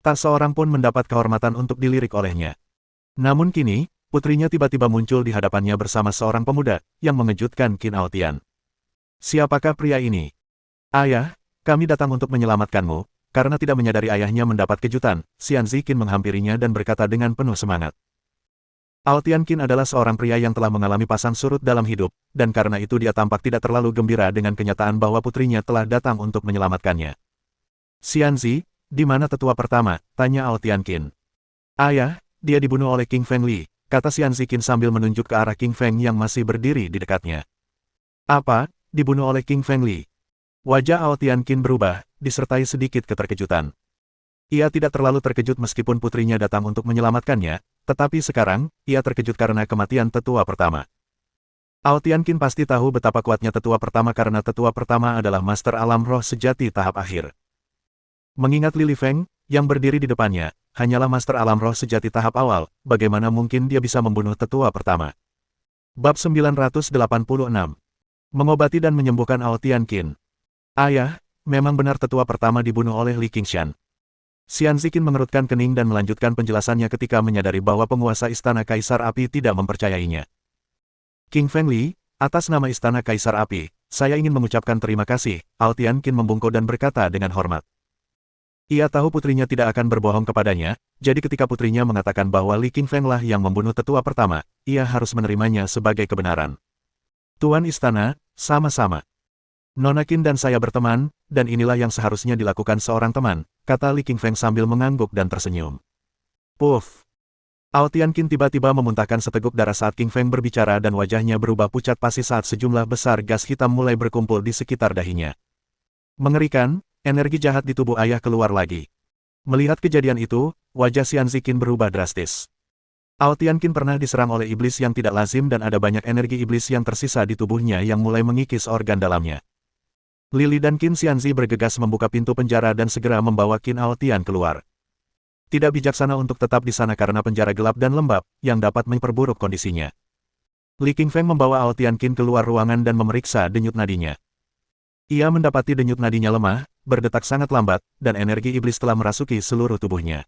Tak seorang pun mendapat kehormatan untuk dilirik olehnya. Namun kini, putrinya tiba-tiba muncul di hadapannya bersama seorang pemuda, yang mengejutkan Qin Ao Tian. Siapakah pria ini? Ayah, kami datang untuk menyelamatkanmu. Karena tidak menyadari ayahnya mendapat kejutan, Xian Ziqin menghampirinya dan berkata dengan penuh semangat. Ao Tianqin adalah seorang pria yang telah mengalami pasang surut dalam hidup, dan karena itu dia tampak tidak terlalu gembira dengan kenyataan bahwa putrinya telah datang untuk menyelamatkannya. Xianzi, di mana tetua pertama? Tanya Ao Tianqin. Ayah, dia dibunuh oleh King Feng Li, kata Xian Ziqin sambil menunjuk ke arah King Feng yang masih berdiri di dekatnya. Apa? Dibunuh oleh King Feng Li? Wajah Ao Tianqin berubah, disertai sedikit keterkejutan. Ia tidak terlalu terkejut meskipun putrinya datang untuk menyelamatkannya, tetapi sekarang, ia terkejut karena kematian tetua pertama. Ao Tianqin pasti tahu betapa kuatnya tetua pertama karena tetua pertama adalah master alam roh sejati tahap akhir. Mengingat Li Lifeng, yang berdiri di depannya, hanyalah master alam roh sejati tahap awal, bagaimana mungkin dia bisa membunuh tetua pertama? Bab 986. Mengobati dan menyembuhkan Ao Tianqin. Ayah, memang benar tetua pertama dibunuh oleh Li Qingshan. Xian Ziqin mengerutkan kening dan melanjutkan penjelasannya ketika menyadari bahwa penguasa Istana Kaisar Api tidak mempercayainya. King Feng Li, atas nama Istana Kaisar Api, saya ingin mengucapkan terima kasih, Ao Tianqin membungkuk dan berkata dengan hormat. Ia tahu putrinya tidak akan berbohong kepadanya, jadi ketika putrinya mengatakan bahwa Li Qingfeng lah yang membunuh tetua pertama, ia harus menerimanya sebagai kebenaran. Tuan Istana, sama-sama. Nona Qin dan saya berteman, dan inilah yang seharusnya dilakukan seorang teman, kata Li Qingfeng sambil mengangguk dan tersenyum. Puff. Ao Tianqin tiba-tiba memuntahkan seteguk darah saat King Feng berbicara dan wajahnya berubah pucat pasi saat sejumlah besar gas hitam mulai berkumpul di sekitar dahinya. Mengerikan, energi jahat di tubuh ayah keluar lagi. Melihat kejadian itu, wajah Xian Ziqin berubah drastis. Ao Tianqin pernah diserang oleh iblis yang tidak lazim dan ada banyak energi iblis yang tersisa di tubuhnya yang mulai mengikis organ dalamnya. Lili dan Qin Xianzi bergegas membuka pintu penjara dan segera membawa Qin Ao Tian keluar. Tidak bijaksana untuk tetap di sana karena penjara gelap dan lembab, yang dapat memperburuk kondisinya. Li Qingfeng membawa Ao Tianqin keluar ruangan dan memeriksa denyut nadinya. Ia mendapati denyut nadinya lemah, berdetak sangat lambat, dan energi iblis telah merasuki seluruh tubuhnya.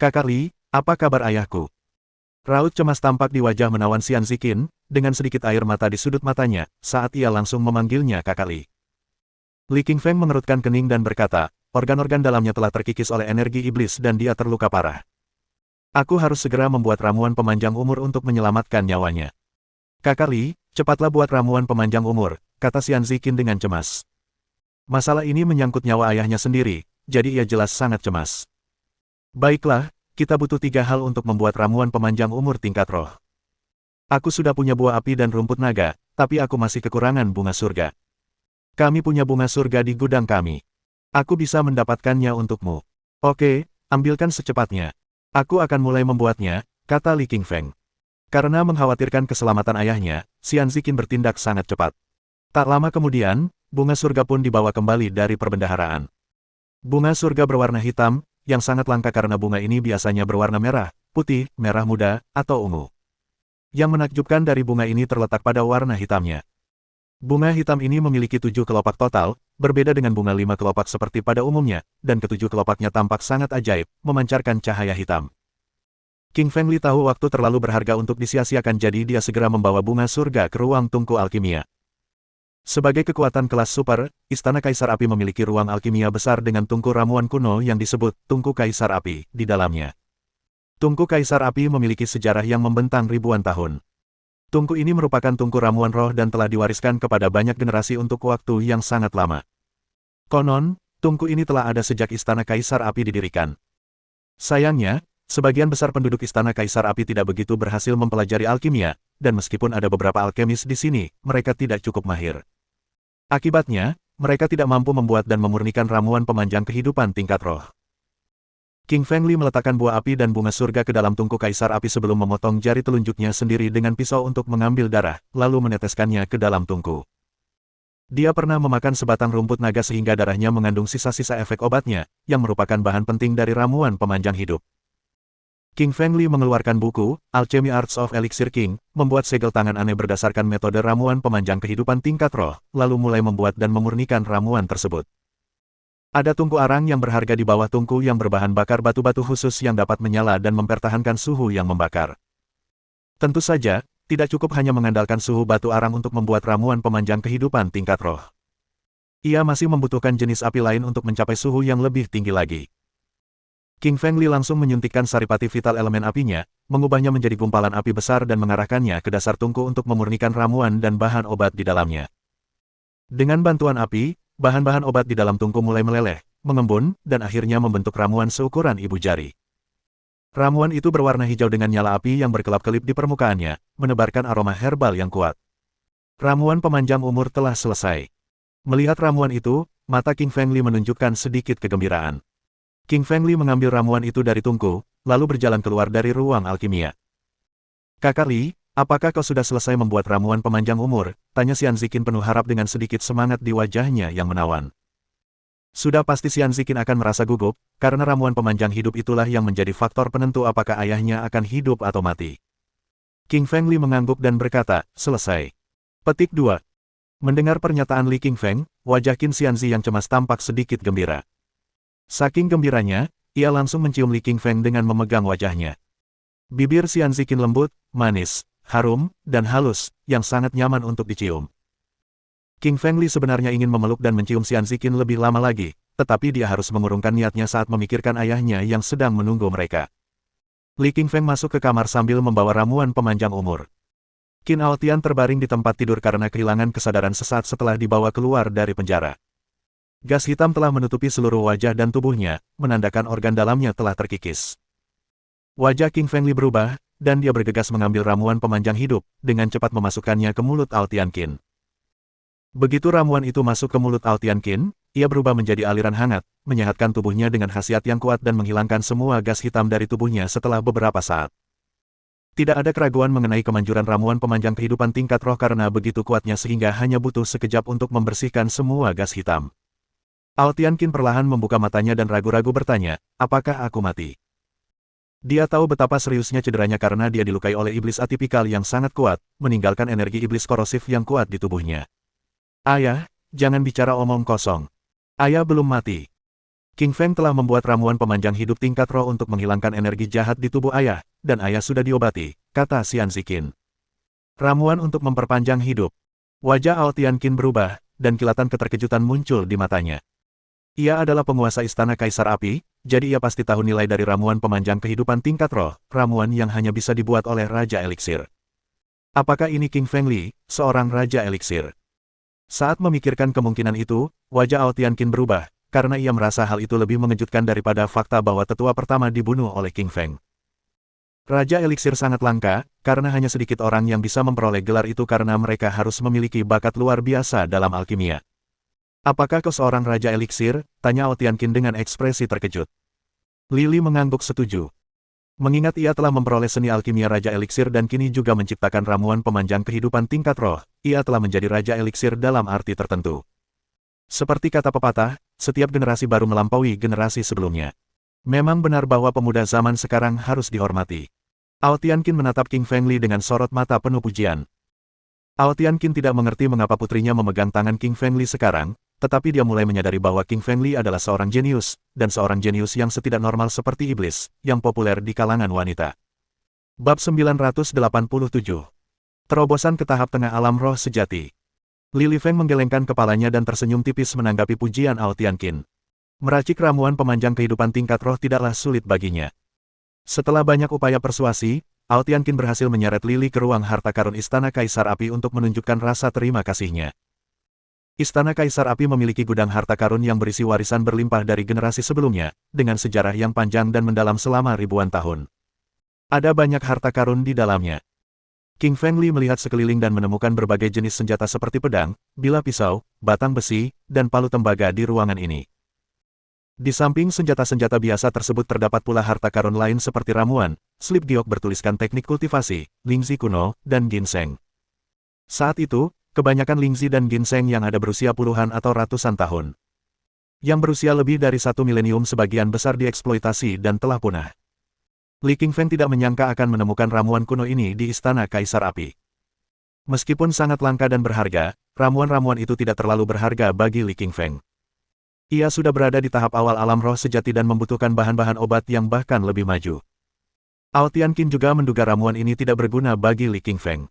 Kakak Li, apa kabar ayahku? Raut cemas tampak di wajah menawan Xian Ziqin, dengan sedikit air mata di sudut matanya, saat ia langsung memanggilnya kakak Li. Li Qingfeng mengerutkan kening dan berkata, organ-organ dalamnya telah terkikis oleh energi iblis dan dia terluka parah. Aku harus segera membuat ramuan pemanjang umur untuk menyelamatkan nyawanya. Kakak Li, cepatlah buat ramuan pemanjang umur, kata Xian Ziqin dengan cemas. Masalah ini menyangkut nyawa ayahnya sendiri, jadi ia jelas sangat cemas. Baiklah, kita butuh 3 hal untuk membuat ramuan pemanjang umur tingkat roh. Aku sudah punya buah api dan rumput naga, tapi aku masih kekurangan bunga surga. Kami punya bunga surga di gudang kami. Aku bisa mendapatkannya untukmu. Oke, ambilkan secepatnya. Aku akan mulai membuatnya, kata Li Qingfeng. Karena mengkhawatirkan keselamatan ayahnya, Xian Ziqin bertindak sangat cepat. Tak lama kemudian, bunga surga pun dibawa kembali dari perbendaharaan. Bunga surga berwarna hitam, yang sangat langka karena bunga ini biasanya berwarna merah, putih, merah muda, atau ungu. Yang menakjubkan dari bunga ini terletak pada warna hitamnya. Bunga hitam ini memiliki 7 kelopak total, berbeda dengan bunga 5 kelopak seperti pada umumnya, dan ketujuh kelopaknya tampak sangat ajaib, memancarkan cahaya hitam. King Feng Li tahu waktu terlalu berharga untuk disia-siakan jadi dia segera membawa bunga surga ke ruang tungku alkimia. Sebagai kekuatan kelas super, Istana Kaisar Api memiliki ruang alkimia besar dengan tungku ramuan kuno yang disebut Tungku Kaisar Api di dalamnya. Tungku Kaisar Api memiliki sejarah yang membentang ribuan tahun. Tungku ini merupakan tungku ramuan roh dan telah diwariskan kepada banyak generasi untuk waktu yang sangat lama. Konon, tungku ini telah ada sejak Istana Kaisar Api didirikan. Sayangnya, sebagian besar penduduk Istana Kaisar Api tidak begitu berhasil mempelajari alkimia, dan meskipun ada beberapa alkemis di sini, mereka tidak cukup mahir. Akibatnya, mereka tidak mampu membuat dan memurnikan ramuan pemanjang kehidupan tingkat roh. King Feng Li meletakkan buah api dan bunga surga ke dalam tungku kaisar api sebelum memotong jari telunjuknya sendiri dengan pisau untuk mengambil darah, lalu meneteskannya ke dalam tungku. Dia pernah memakan sebatang rumput naga sehingga darahnya mengandung sisa-sisa efek obatnya, yang merupakan bahan penting dari ramuan pemanjang hidup. King Feng Li mengeluarkan buku, Alchemy Arts of Elixir King, membuat segel tangan aneh berdasarkan metode ramuan pemanjang kehidupan tingkat roh, lalu mulai membuat dan memurnikan ramuan tersebut. Ada tungku arang yang berharga di bawah tungku yang berbahan bakar batu-batu khusus yang dapat menyala dan mempertahankan suhu yang membakar. Tentu saja, tidak cukup hanya mengandalkan suhu batu arang untuk membuat ramuan pemanjang kehidupan tingkat roh. Ia masih membutuhkan jenis api lain untuk mencapai suhu yang lebih tinggi lagi. King Feng Li langsung menyuntikkan saripati vital elemen apinya, mengubahnya menjadi gumpalan api besar dan mengarahkannya ke dasar tungku untuk memurnikan ramuan dan bahan obat di dalamnya. Dengan bantuan api, bahan-bahan obat di dalam tungku mulai meleleh, mengembun, dan akhirnya membentuk ramuan seukuran ibu jari. Ramuan itu berwarna hijau dengan nyala api yang berkelap-kelip di permukaannya, menebarkan aroma herbal yang kuat. Ramuan pemanjang umur telah selesai. Melihat ramuan itu, mata King Feng Li menunjukkan sedikit kegembiraan. King Feng Li mengambil ramuan itu dari tungku, lalu berjalan keluar dari ruang alkimia. "Kakak Li, apakah kau sudah selesai membuat ramuan pemanjang umur?" tanya Xian Ziqin penuh harap dengan sedikit semangat di wajahnya yang menawan. Sudah pasti Xian Ziqin akan merasa gugup, karena ramuan pemanjang hidup itulah yang menjadi faktor penentu apakah ayahnya akan hidup atau mati. King Feng Li mengangguk dan berkata, "Selesai." Petik 2. Mendengar pernyataan Li King Feng, wajah Qin Xianzi yang cemas tampak sedikit gembira. Saking gembiranya, ia langsung mencium Li King Feng dengan memegang wajahnya. Bibir Xianzi Qin lembut, manis, harum, dan halus, yang sangat nyaman untuk dicium. King Feng Li sebenarnya ingin memeluk dan mencium Xian Ziqin lebih lama lagi, tetapi dia harus mengurungkan niatnya saat memikirkan ayahnya yang sedang menunggu mereka. Li King Feng masuk ke kamar sambil membawa ramuan pemanjang umur. Qin Aotian terbaring di tempat tidur karena kehilangan kesadaran sesaat setelah dibawa keluar dari penjara. Gas hitam telah menutupi seluruh wajah dan tubuhnya, menandakan organ dalamnya telah terkikis. Wajah King Feng Li berubah, dan dia bergegas mengambil ramuan pemanjang hidup, dengan cepat memasukkannya ke mulut Aotian Qin. Begitu ramuan itu masuk ke mulut Aotian Qin, ia berubah menjadi aliran hangat, menyehatkan tubuhnya dengan khasiat yang kuat dan menghilangkan semua gas hitam dari tubuhnya setelah beberapa saat. Tidak ada keraguan mengenai kemanjuran ramuan pemanjang kehidupan tingkat roh karena begitu kuatnya sehingga hanya butuh sekejap untuk membersihkan semua gas hitam. Aotian Qin perlahan membuka matanya dan ragu-ragu bertanya, "Apakah aku mati?" Dia tahu betapa seriusnya cederanya karena dia dilukai oleh iblis atipikal yang sangat kuat, meninggalkan energi iblis korosif yang kuat di tubuhnya. "Ayah, jangan bicara omong kosong. Ayah belum mati." King Feng telah membuat ramuan pemanjang hidup tingkat roh untuk menghilangkan energi jahat di tubuh ayah, dan ayah sudah diobati, kata Xian Ziqin. "Ramuan untuk memperpanjang hidup." Wajah Aotian Qin berubah, dan kilatan keterkejutan muncul di matanya. Ia adalah penguasa istana Kaisar Api, jadi ia pasti tahu nilai dari ramuan pemanjang kehidupan tingkat roh, ramuan yang hanya bisa dibuat oleh Raja Eliksir. Apakah ini King Feng Li, seorang Raja Eliksir? Saat memikirkan kemungkinan itu, wajah Aotian Qin berubah, karena ia merasa hal itu lebih mengejutkan daripada fakta bahwa tetua pertama dibunuh oleh King Feng. Raja Eliksir sangat langka, karena hanya sedikit orang yang bisa memperoleh gelar itu karena mereka harus memiliki bakat luar biasa dalam alkimia. "Apakah kau seorang Raja Eliksir?" tanya Aotian Qin dengan ekspresi terkejut. Lili mengangguk setuju. Mengingat ia telah memperoleh seni alkimia Raja Eliksir dan kini juga menciptakan ramuan pemanjang kehidupan tingkat roh, ia telah menjadi Raja Eliksir dalam arti tertentu. Seperti kata pepatah, setiap generasi baru melampaui generasi sebelumnya. Memang benar bahwa pemuda zaman sekarang harus dihormati. Aotian Qin menatap King Feng Li dengan sorot mata penuh pujian. Aotian Qin tidak mengerti mengapa putrinya memegang tangan King Feng Li sekarang, tetapi dia mulai menyadari bahwa King Feng Li adalah seorang jenius, dan seorang jenius yang setidak normal seperti iblis, yang populer di kalangan wanita. Bab 987. Terobosan ke tahap tengah alam roh sejati. Li Feng menggelengkan kepalanya dan tersenyum tipis menanggapi pujian Aotian Qin. Meracik ramuan pemanjang kehidupan tingkat roh tidaklah sulit baginya. Setelah banyak upaya persuasi, Aotian Qin berhasil menyeret Lili ke ruang harta karun Istana Kaisar Api untuk menunjukkan rasa terima kasihnya. Istana Kaisar Api memiliki gudang harta karun yang berisi warisan berlimpah dari generasi sebelumnya, dengan sejarah yang panjang dan mendalam selama ribuan tahun. Ada banyak harta karun di dalamnya. King Feng Li melihat sekeliling dan menemukan berbagai jenis senjata seperti pedang, bilah pisau, batang besi, dan palu tembaga di ruangan ini. Di samping senjata-senjata biasa tersebut terdapat pula harta karun lain seperti ramuan, slip giok bertuliskan teknik kultivasi, lingzi kuno, dan ginseng. Saat itu, kebanyakan lingzi dan ginseng yang ada berusia puluhan atau ratusan tahun. Yang berusia lebih dari 1 milenium sebagian besar dieksploitasi dan telah punah. Li Qingfeng tidak menyangka akan menemukan ramuan kuno ini di Istana Kaisar Api. Meskipun sangat langka dan berharga, ramuan-ramuan itu tidak terlalu berharga bagi Li Qingfeng. Ia sudah berada di tahap awal alam roh sejati dan membutuhkan bahan-bahan obat yang bahkan lebih maju. Ao Tianqin juga menduga ramuan ini tidak berguna bagi Li Qingfeng.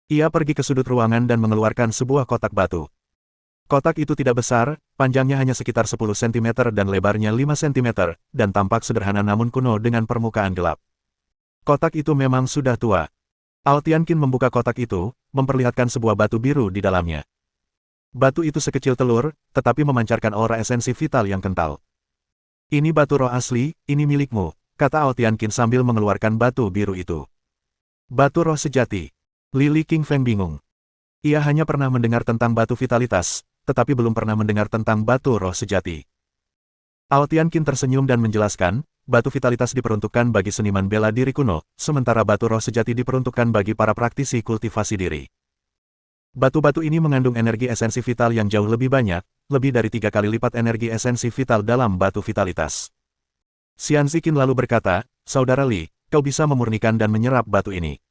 Ia pergi ke sudut ruangan dan mengeluarkan sebuah kotak batu. Kotak itu tidak besar, panjangnya hanya sekitar 10 cm dan lebarnya 5 cm, dan tampak sederhana namun kuno dengan permukaan gelap. Kotak itu memang sudah tua. Ao Tianqin membuka kotak itu, memperlihatkan sebuah batu biru di dalamnya. Batu itu sekecil telur, tetapi memancarkan aura esensi vital yang kental. Ini batu roh asli, ini milikmu, kata Ao Tianqin sambil mengeluarkan batu biru itu. Batu roh sejati. Li Qingfeng bingung. Ia hanya pernah mendengar tentang batu vitalitas, tetapi belum pernah mendengar tentang batu roh sejati. Ao Tianqin tersenyum dan menjelaskan, batu vitalitas diperuntukkan bagi seniman bela diri kuno, sementara batu roh sejati diperuntukkan bagi para praktisi kultivasi diri. Batu-batu ini mengandung energi esensi vital yang jauh lebih banyak, lebih dari 3 kali lipat energi esensi vital dalam batu vitalitas. Xian Ziqin lalu berkata, Saudara Li, kau bisa memurnikan dan menyerap batu ini.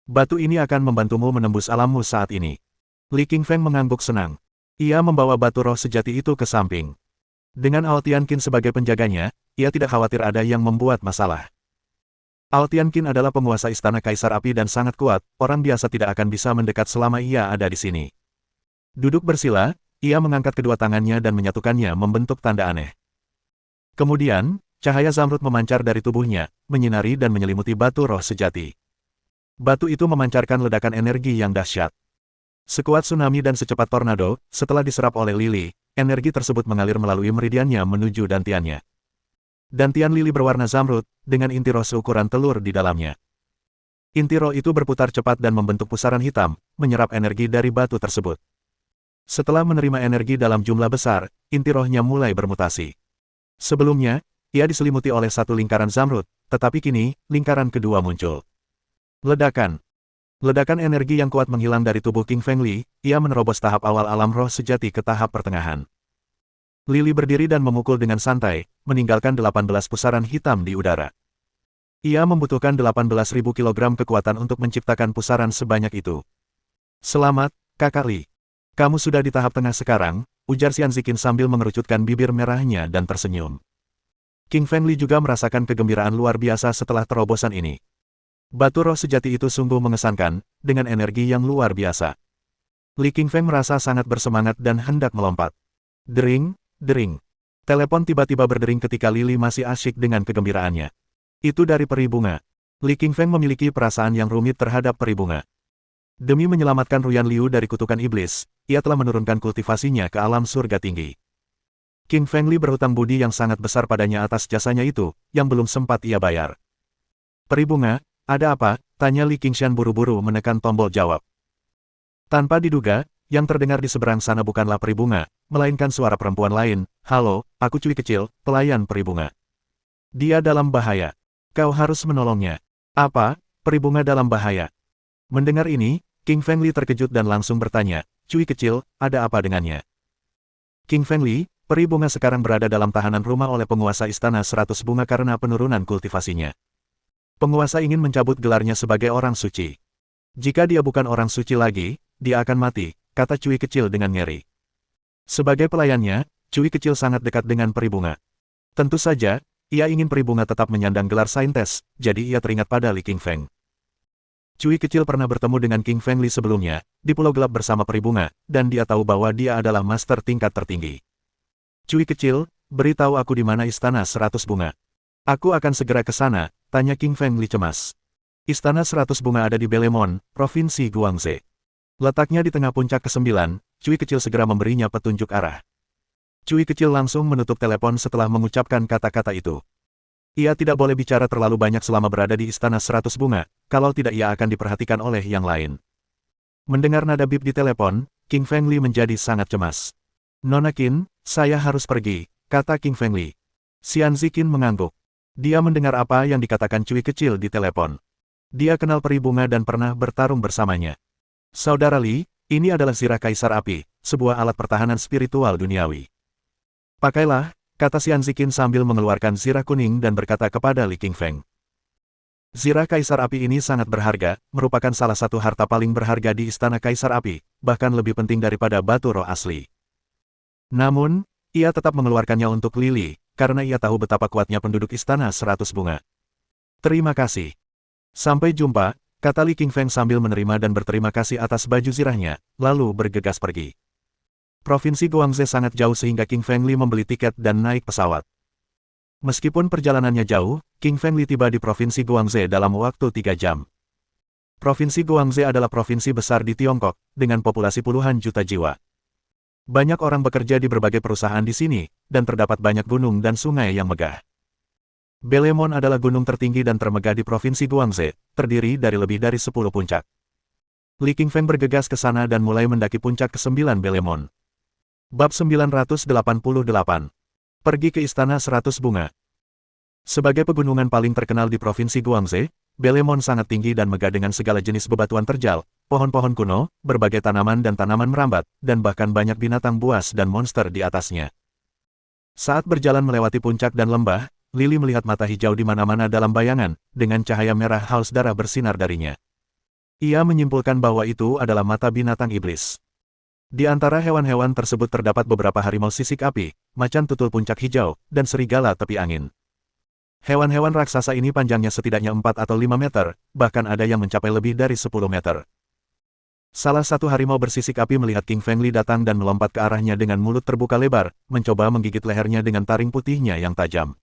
Batu ini akan membantumu menembus alammu saat ini. Li Qingfeng mengangguk senang. Ia membawa batu roh sejati itu ke samping. Dengan Ao Tianqin sebagai penjaganya, ia tidak khawatir ada yang membuat masalah. Ao Tianqin adalah penguasa Istana Kaisar Api dan sangat kuat, orang biasa tidak akan bisa mendekat selama ia ada di sini. Duduk bersila, ia mengangkat kedua tangannya dan menyatukannya membentuk tanda aneh. Kemudian, cahaya zamrud memancar dari tubuhnya, menyinari dan menyelimuti batu roh sejati. Batu itu memancarkan ledakan energi yang dahsyat. Sekuat tsunami dan secepat tornado, setelah diserap oleh lili, energi tersebut mengalir melalui meridiannya menuju dantiannya. Dantian lili berwarna zamrud, dengan inti roh seukuran telur di dalamnya. Inti roh itu berputar cepat dan membentuk pusaran hitam, menyerap energi dari batu tersebut. Setelah menerima energi dalam jumlah besar, inti rohnya mulai bermutasi. Sebelumnya, ia diselimuti oleh satu lingkaran zamrud, tetapi kini, lingkaran kedua muncul. Ledakan. Ledakan energi yang kuat menghilang dari tubuh Qingfeng Li, ia menerobos tahap awal alam roh sejati ke tahap pertengahan. Lili berdiri dan memukul dengan santai, meninggalkan 18 pusaran hitam di udara. Ia membutuhkan 18.000 kg kekuatan untuk menciptakan pusaran sebanyak itu. Selamat, Kakak Li. Kamu sudah di tahap tengah sekarang, ujar Xian Ziqin sambil mengerucutkan bibir merahnya dan tersenyum. Qingfeng Li juga merasakan kegembiraan luar biasa setelah terobosan ini. Batu roh sejati itu sungguh mengesankan, dengan energi yang luar biasa. Li Qingfeng merasa sangat bersemangat dan hendak melompat. Dering. Dering. Telepon tiba-tiba berdering ketika Lili masih asyik dengan kegembiraannya. Itu dari peri bunga. Li Qingfeng memiliki perasaan yang rumit terhadap peri bunga. Demi menyelamatkan Ruyan Liu dari kutukan iblis, ia telah menurunkan kultivasinya ke alam surga tinggi. Qingfeng Li berhutang budi yang sangat besar padanya atas jasanya itu, yang belum sempat ia bayar. Peri bunga, ada apa? Tanya Li Qingshan buru-buru menekan tombol jawab. Tanpa diduga, yang terdengar di seberang sana bukanlah peri bunga, melainkan suara perempuan lain. Halo, aku Cui kecil, pelayan peri bunga. Dia dalam bahaya. Kau harus menolongnya. Apa? Peri bunga dalam bahaya? Mendengar ini, Qingfeng Li terkejut dan langsung bertanya, Cui kecil, ada apa dengannya? Qingfeng Li, peri bunga sekarang berada dalam tahanan rumah oleh penguasa Istana 100 Bunga karena penurunan kultivasinya. Penguasa ingin mencabut gelarnya sebagai orang suci. Jika dia bukan orang suci lagi, dia akan mati, kata Cui kecil dengan ngeri. Sebagai pelayannya, Cui kecil sangat dekat dengan peri bunga. Tentu saja, ia ingin peri bunga tetap menyandang gelar saintes, jadi ia teringat pada Li Qingfeng. Cui kecil pernah bertemu dengan Qingfeng Li sebelumnya, di Pulau Gelap bersama peri bunga, dan dia tahu bahwa dia adalah master tingkat tertinggi. Cui kecil, beritahu aku di mana Istana 100 Bunga. Aku akan segera ke sana, tanya Qingfeng Li cemas. Istana 100 Bunga ada di Belemon, Provinsi Guangzhou. Letaknya di tengah puncak ke-9, Cui kecil segera memberinya petunjuk arah. Cui kecil langsung menutup telepon setelah mengucapkan kata-kata itu. Ia tidak boleh bicara terlalu banyak selama berada di Istana 100 Bunga, kalau tidak ia akan diperhatikan oleh yang lain. Mendengar nada bip di telepon, Qingfeng Li menjadi sangat cemas. Nona Qin, saya harus pergi, kata King Feng Li. Xian Ziqin mengangguk. Dia mendengar apa yang dikatakan Cui kecil di telepon. Dia kenal peri bunga dan pernah bertarung bersamanya. Saudara Li, ini adalah zirah Kaisar Api, sebuah alat pertahanan spiritual duniawi. Pakailah, kata Xian Ziqin sambil mengeluarkan zirah kuning dan berkata kepada Li Qingfeng. Zirah Kaisar Api ini sangat berharga, merupakan salah satu harta paling berharga di Istana Kaisar Api, bahkan lebih penting daripada batu roh asli. Namun, ia tetap mengeluarkannya untuk Lili, karena ia tahu betapa kuatnya penduduk Istana 100 Bunga. Terima kasih. Sampai jumpa, kata Li Qingfeng sambil menerima dan berterima kasih atas baju zirahnya, lalu bergegas pergi. Provinsi Guangzhou sangat jauh sehingga King Feng Li membeli tiket dan naik pesawat. Meskipun perjalanannya jauh, King Feng Li tiba di Provinsi Guangzhou dalam waktu 3 jam. Provinsi Guangzhou adalah provinsi besar di Tiongkok, dengan populasi puluhan juta jiwa. Banyak orang bekerja di berbagai perusahaan di sini, dan terdapat banyak gunung dan sungai yang megah. Belemon adalah gunung tertinggi dan termegah di Provinsi Guangzhou, terdiri dari lebih dari 10 puncak. Li Qingfeng bergegas ke sana dan mulai mendaki puncak ke-9 Belemon. Bab 988. Pergi ke Istana 100 Bunga. Sebagai pegunungan paling terkenal di Provinsi Guangzhou, Belemon sangat tinggi dan megah dengan segala jenis bebatuan terjal, pohon-pohon kuno, berbagai tanaman dan tanaman merambat, dan bahkan banyak binatang buas dan monster di atasnya. Saat berjalan melewati puncak dan lembah, Lili melihat mata hijau di mana-mana dalam bayangan, dengan cahaya merah haus darah bersinar darinya. Ia menyimpulkan bahwa itu adalah mata binatang iblis. Di antara hewan-hewan tersebut terdapat beberapa harimau sisik api, macan tutul puncak hijau, dan serigala tepi angin. Hewan-hewan raksasa ini panjangnya setidaknya 4 atau 5 meter, bahkan ada yang mencapai lebih dari 10 meter. Salah satu harimau bersisik api melihat King Feng Li datang dan melompat ke arahnya dengan mulut terbuka lebar, mencoba menggigit lehernya dengan taring putihnya yang tajam.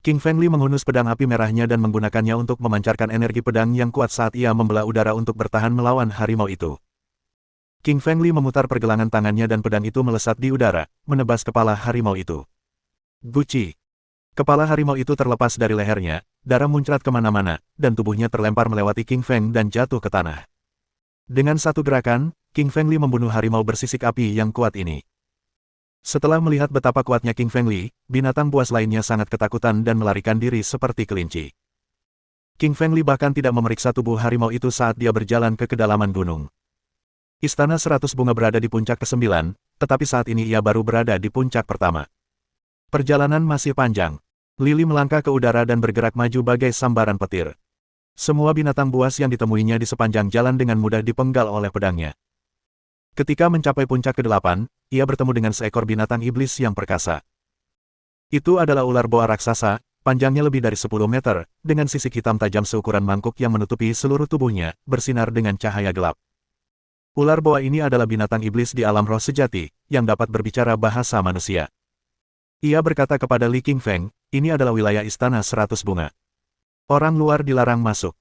King Feng Li menghunus pedang api merahnya dan menggunakannya untuk memancarkan energi pedang yang kuat saat ia membelah udara untuk bertahan melawan harimau itu. King Feng Li memutar pergelangan tangannya dan pedang itu melesat di udara, menebas kepala harimau itu. Guci! Kepala harimau itu terlepas dari lehernya, darah muncrat kemana-mana, dan tubuhnya terlempar melewati King Feng dan jatuh ke tanah. Dengan satu gerakan, King Feng Li membunuh harimau bersisik api yang kuat ini. Setelah melihat betapa kuatnya King Feng Li, binatang buas lainnya sangat ketakutan dan melarikan diri seperti kelinci. King Feng Li bahkan tidak memeriksa tubuh harimau itu saat dia berjalan ke kedalaman gunung. Istana 100 Bunga berada di puncak ke-9, tetapi saat ini ia baru berada di puncak pertama. Perjalanan masih panjang. Lili melangkah ke udara dan bergerak maju bagai sambaran petir. Semua binatang buas yang ditemuinya di sepanjang jalan dengan mudah dipenggal oleh pedangnya. Ketika mencapai puncak ke-8, ia bertemu dengan seekor binatang iblis yang perkasa. Itu adalah ular boa raksasa, panjangnya lebih dari 10 meter, dengan sisik hitam tajam seukuran mangkuk yang menutupi seluruh tubuhnya, bersinar dengan cahaya gelap. Ular boa ini adalah binatang iblis di alam roh sejati, yang dapat berbicara bahasa manusia. Ia berkata kepada Li Qingfeng, ini adalah wilayah Istana 100 Bunga. Orang luar dilarang masuk.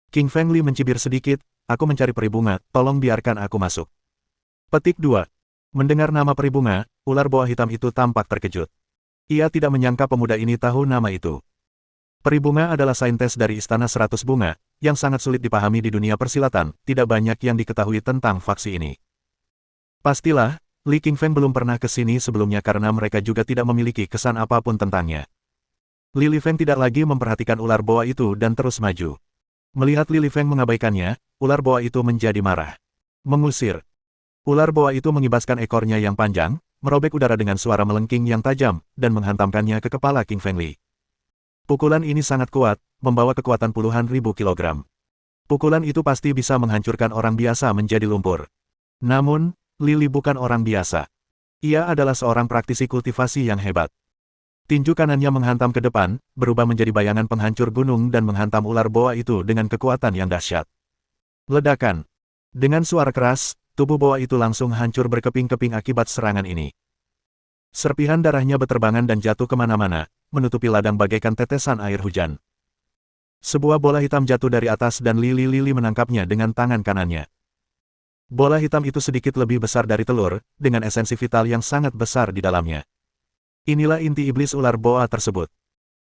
King Feng Li mencibir sedikit, aku mencari peri bunga, tolong biarkan aku masuk. Petik 2. Mendengar nama peri bunga, ular boa hitam itu tampak terkejut. Ia tidak menyangka pemuda ini tahu nama itu. Peri bunga adalah saintes dari Istana 100 Bunga, yang sangat sulit dipahami di dunia persilatan, tidak banyak yang diketahui tentang faksi ini. Pastilah, Li Qingfeng belum pernah ke sini sebelumnya karena mereka juga tidak memiliki kesan apapun tentangnya. Li Feng tidak lagi memperhatikan ular boa itu dan terus maju. Melihat Li Feng mengabaikannya, ular boa itu menjadi marah. Mengusir. Ular boa itu mengibaskan ekornya yang panjang, merobek udara dengan suara melengking yang tajam, dan menghantamkannya ke kepala King Feng Li. Pukulan ini sangat kuat, membawa kekuatan puluhan ribu kilogram. Pukulan itu pasti bisa menghancurkan orang biasa menjadi lumpur. Namun, Lili bukan orang biasa. Ia adalah seorang praktisi kultivasi yang hebat. Tinju kanannya menghantam ke depan, berubah menjadi bayangan penghancur gunung dan menghantam ular boa itu dengan kekuatan yang dahsyat. Ledakan. Dengan suara keras, tubuh boa itu langsung hancur berkeping-keping akibat serangan ini. Serpihan darahnya beterbangan dan jatuh kemana-mana, menutupi ladang bagaikan tetesan air hujan. Sebuah bola hitam jatuh dari atas dan Lili menangkapnya dengan tangan kanannya. Bola hitam itu sedikit lebih besar dari telur, dengan esensi vital yang sangat besar di dalamnya. Inilah inti iblis ular boa tersebut.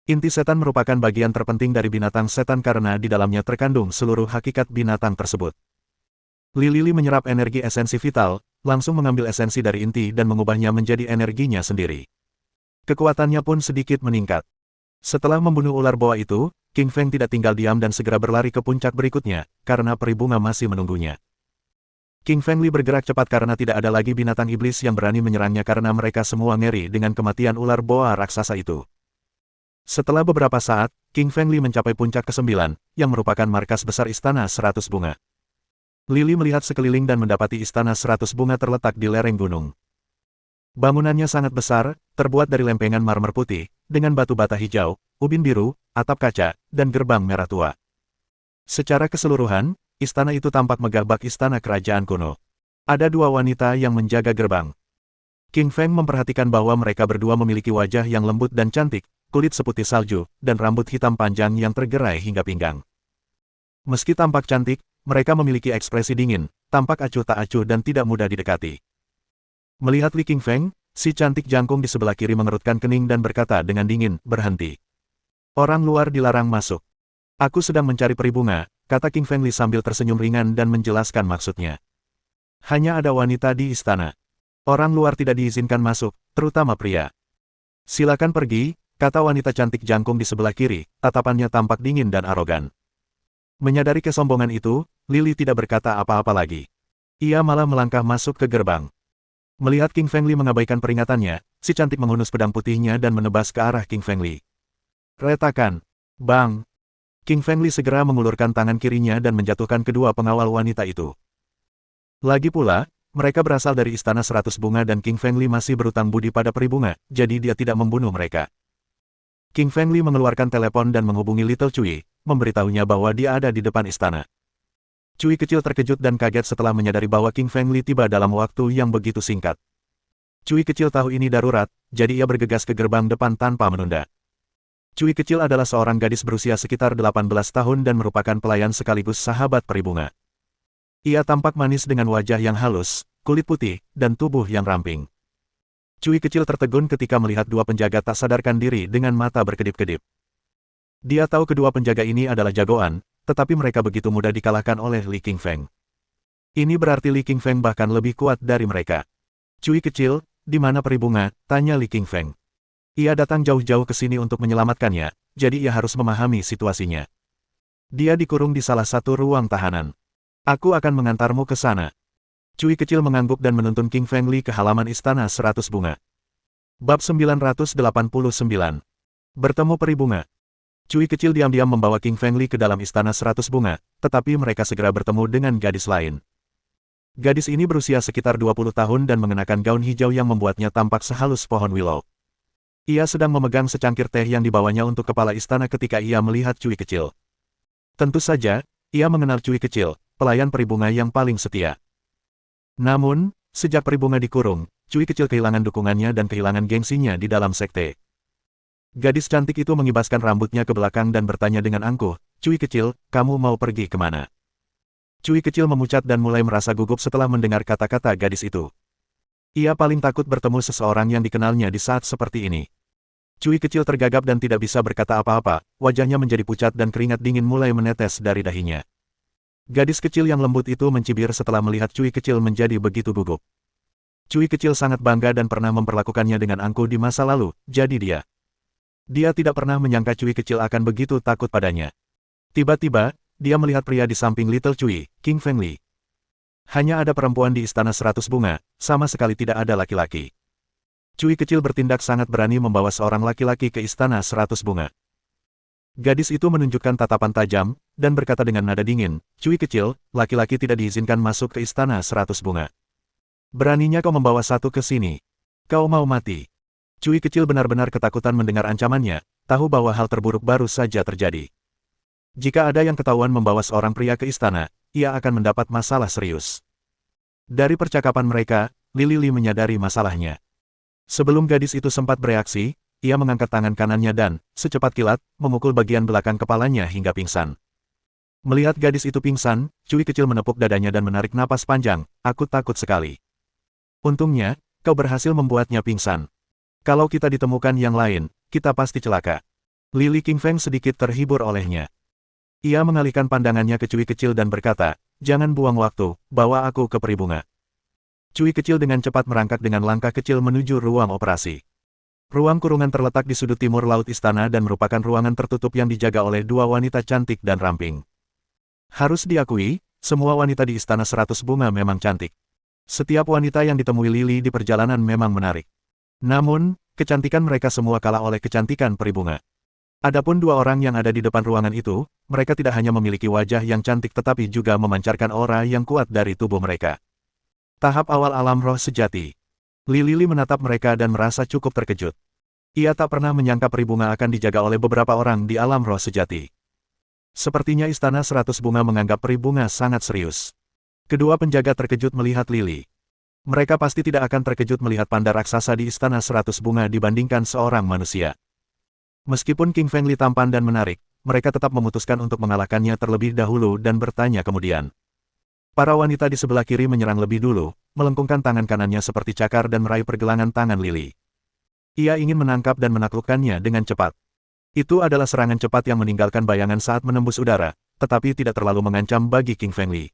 Inti setan merupakan bagian terpenting dari binatang setan karena di dalamnya terkandung seluruh hakikat binatang tersebut. Lili menyerap energi esensi vital, langsung mengambil esensi dari inti dan mengubahnya menjadi energinya sendiri. Kekuatannya pun sedikit meningkat. Setelah membunuh ular boa itu, King Feng tidak tinggal diam dan segera berlari ke puncak berikutnya, karena peri bunga masih menunggunya. King Feng Li bergerak cepat karena tidak ada lagi binatang iblis yang berani menyerangnya karena mereka semua ngeri dengan kematian ular boa raksasa itu. Setelah beberapa saat, King Feng Li mencapai puncak ke-9, yang merupakan markas besar Istana 100 Bunga. Lili melihat sekeliling dan mendapati Istana 100 Bunga terletak di lereng gunung. Bangunannya sangat besar, terbuat dari lempengan marmer putih, dengan batu bata hijau, ubin biru, atap kaca, dan gerbang merah tua. Secara keseluruhan, istana itu tampak megah bak istana kerajaan kuno. Ada dua wanita yang menjaga gerbang. King Feng memperhatikan bahwa mereka berdua memiliki wajah yang lembut dan cantik, kulit seputih salju, dan rambut hitam panjang yang tergerai hingga pinggang. Meski tampak cantik, mereka memiliki ekspresi dingin, tampak acuh tak acuh dan tidak mudah didekati. Melihat Li King Feng, si cantik jangkung di sebelah kiri mengerutkan kening dan berkata dengan dingin, "Berhenti. Orang luar dilarang masuk." "Aku sedang mencari peri bunga," kata King Feng Li sambil tersenyum ringan dan menjelaskan maksudnya. "Hanya ada wanita di istana. Orang luar tidak diizinkan masuk, terutama pria." "Silakan pergi," kata wanita cantik jangkung di sebelah kiri, tatapannya tampak dingin dan arogan. Menyadari kesombongan itu, Lily tidak berkata apa-apa lagi. Ia malah melangkah masuk ke gerbang. Melihat King Feng Li mengabaikan peringatannya, si cantik menghunus pedang putihnya dan menebas ke arah King Feng Li. Retakan. Bang! King Feng Li segera mengulurkan tangan kirinya dan menjatuhkan kedua pengawal wanita itu. Lagi pula, mereka berasal dari Istana 100 Bunga dan King Feng Li masih berutang budi pada peri bunga, jadi dia tidak membunuh mereka. King Feng Li mengeluarkan telepon dan menghubungi Little Cui, memberitahunya bahwa dia ada di depan istana. Cui kecil terkejut dan kaget setelah menyadari bahwa King Feng Li tiba dalam waktu yang begitu singkat. Cui kecil tahu ini darurat, jadi ia bergegas ke gerbang depan tanpa menunda. Cui kecil adalah seorang gadis berusia sekitar 18 tahun dan merupakan pelayan sekaligus sahabat peri bunga. Ia tampak manis dengan wajah yang halus, kulit putih, dan tubuh yang ramping. Cui kecil tertegun ketika melihat dua penjaga tak sadarkan diri dengan mata berkedip-kedip. Dia tahu kedua penjaga ini adalah jagoan, tetapi mereka begitu mudah dikalahkan oleh Li King Feng. Ini berarti Li King Feng bahkan lebih kuat dari mereka. "Cui kecil, di mana peri bunga?" tanya Li King Feng. Ia datang jauh-jauh ke sini untuk menyelamatkannya, jadi ia harus memahami situasinya. Dia dikurung di salah satu ruang tahanan. "Aku akan mengantarmu ke sana." Cui kecil mengangguk dan menuntun King Feng Li ke halaman Istana 100 Bunga. Bab 989. Bertemu peri bunga. Cui kecil diam-diam membawa King Feng Li ke dalam Istana 100 Bunga, tetapi mereka segera bertemu dengan gadis lain. Gadis ini berusia sekitar 20 tahun dan mengenakan gaun hijau yang membuatnya tampak sehalus pohon willow. Ia sedang memegang secangkir teh yang dibawanya untuk kepala istana ketika ia melihat Cui kecil. Tentu saja, ia mengenal Cui kecil, pelayan peri bunga yang paling setia. Namun, sejak peri bunga dikurung, Cui kecil kehilangan dukungannya dan kehilangan gengsinya di dalam sekte. Gadis cantik itu mengibaskan rambutnya ke belakang dan bertanya dengan angkuh, "Cui kecil, kamu mau pergi kemana?" Cui kecil memucat dan mulai merasa gugup setelah mendengar kata-kata gadis itu. Ia paling takut bertemu seseorang yang dikenalnya di saat seperti ini. Cui kecil tergagap dan tidak bisa berkata apa-apa, wajahnya menjadi pucat dan keringat dingin mulai menetes dari dahinya. Gadis kecil yang lembut itu mencibir setelah melihat Cui kecil menjadi begitu gugup. Cui kecil sangat bangga dan pernah memperlakukannya dengan angkuh di masa lalu, jadi dia tidak pernah menyangka Cui kecil akan begitu takut padanya. Tiba-tiba, dia melihat pria di samping Little Cui, King Feng Li. Hanya ada perempuan di Istana 100 Bunga, sama sekali tidak ada laki-laki. Cui kecil bertindak sangat berani membawa seorang laki-laki ke Istana 100 Bunga. Gadis itu menunjukkan tatapan tajam, dan berkata dengan nada dingin, "Cui kecil, laki-laki tidak diizinkan masuk ke Istana 100 Bunga. Beraninya kau membawa satu ke sini. Kau mau mati." Cui kecil benar-benar ketakutan mendengar ancamannya, tahu bahwa hal terburuk baru saja terjadi. Jika ada yang ketahuan membawa seorang pria ke istana, ia akan mendapat masalah serius. Dari percakapan mereka, Li menyadari masalahnya. Sebelum gadis itu sempat bereaksi, ia mengangkat tangan kanannya dan, secepat kilat, memukul bagian belakang kepalanya hingga pingsan. Melihat gadis itu pingsan, Cui kecil menepuk dadanya dan menarik napas panjang, "Aku takut sekali. Untungnya, kau berhasil membuatnya pingsan. Kalau kita ditemukan yang lain, kita pasti celaka." Li King Feng sedikit terhibur olehnya. Ia mengalihkan pandangannya ke Cui kecil dan berkata, "Jangan buang waktu, bawa aku ke peri bunga." Cui kecil dengan cepat merangkak dengan langkah kecil menuju ruang operasi. Ruang kurungan terletak di sudut timur laut istana dan merupakan ruangan tertutup yang dijaga oleh dua wanita cantik dan ramping. Harus diakui, semua wanita di istana 100 bunga memang cantik. Setiap wanita yang ditemui Lily di perjalanan memang menarik. Namun, kecantikan mereka semua kalah oleh kecantikan peri bunga. Adapun dua orang yang ada di depan ruangan itu, mereka tidak hanya memiliki wajah yang cantik tetapi juga memancarkan aura yang kuat dari tubuh mereka. Tahap awal alam roh sejati. Lily menatap mereka dan merasa cukup terkejut. Ia tak pernah menyangka peri bunga akan dijaga oleh beberapa orang di alam roh sejati. Sepertinya istana 100 bunga menganggap peri bunga sangat serius. Kedua penjaga terkejut melihat Lily. Mereka pasti tidak akan terkejut melihat panda raksasa di istana 100 bunga dibandingkan seorang manusia. Meskipun King Fengli tampan dan menarik, mereka tetap memutuskan untuk mengalahkannya terlebih dahulu dan bertanya kemudian. Para wanita di sebelah kiri menyerang lebih dulu, melengkungkan tangan kanannya seperti cakar dan meraih pergelangan tangan Lily. Ia ingin menangkap dan menaklukkannya dengan cepat. Itu adalah serangan cepat yang meninggalkan bayangan saat menembus udara, tetapi tidak terlalu mengancam bagi King Fengli.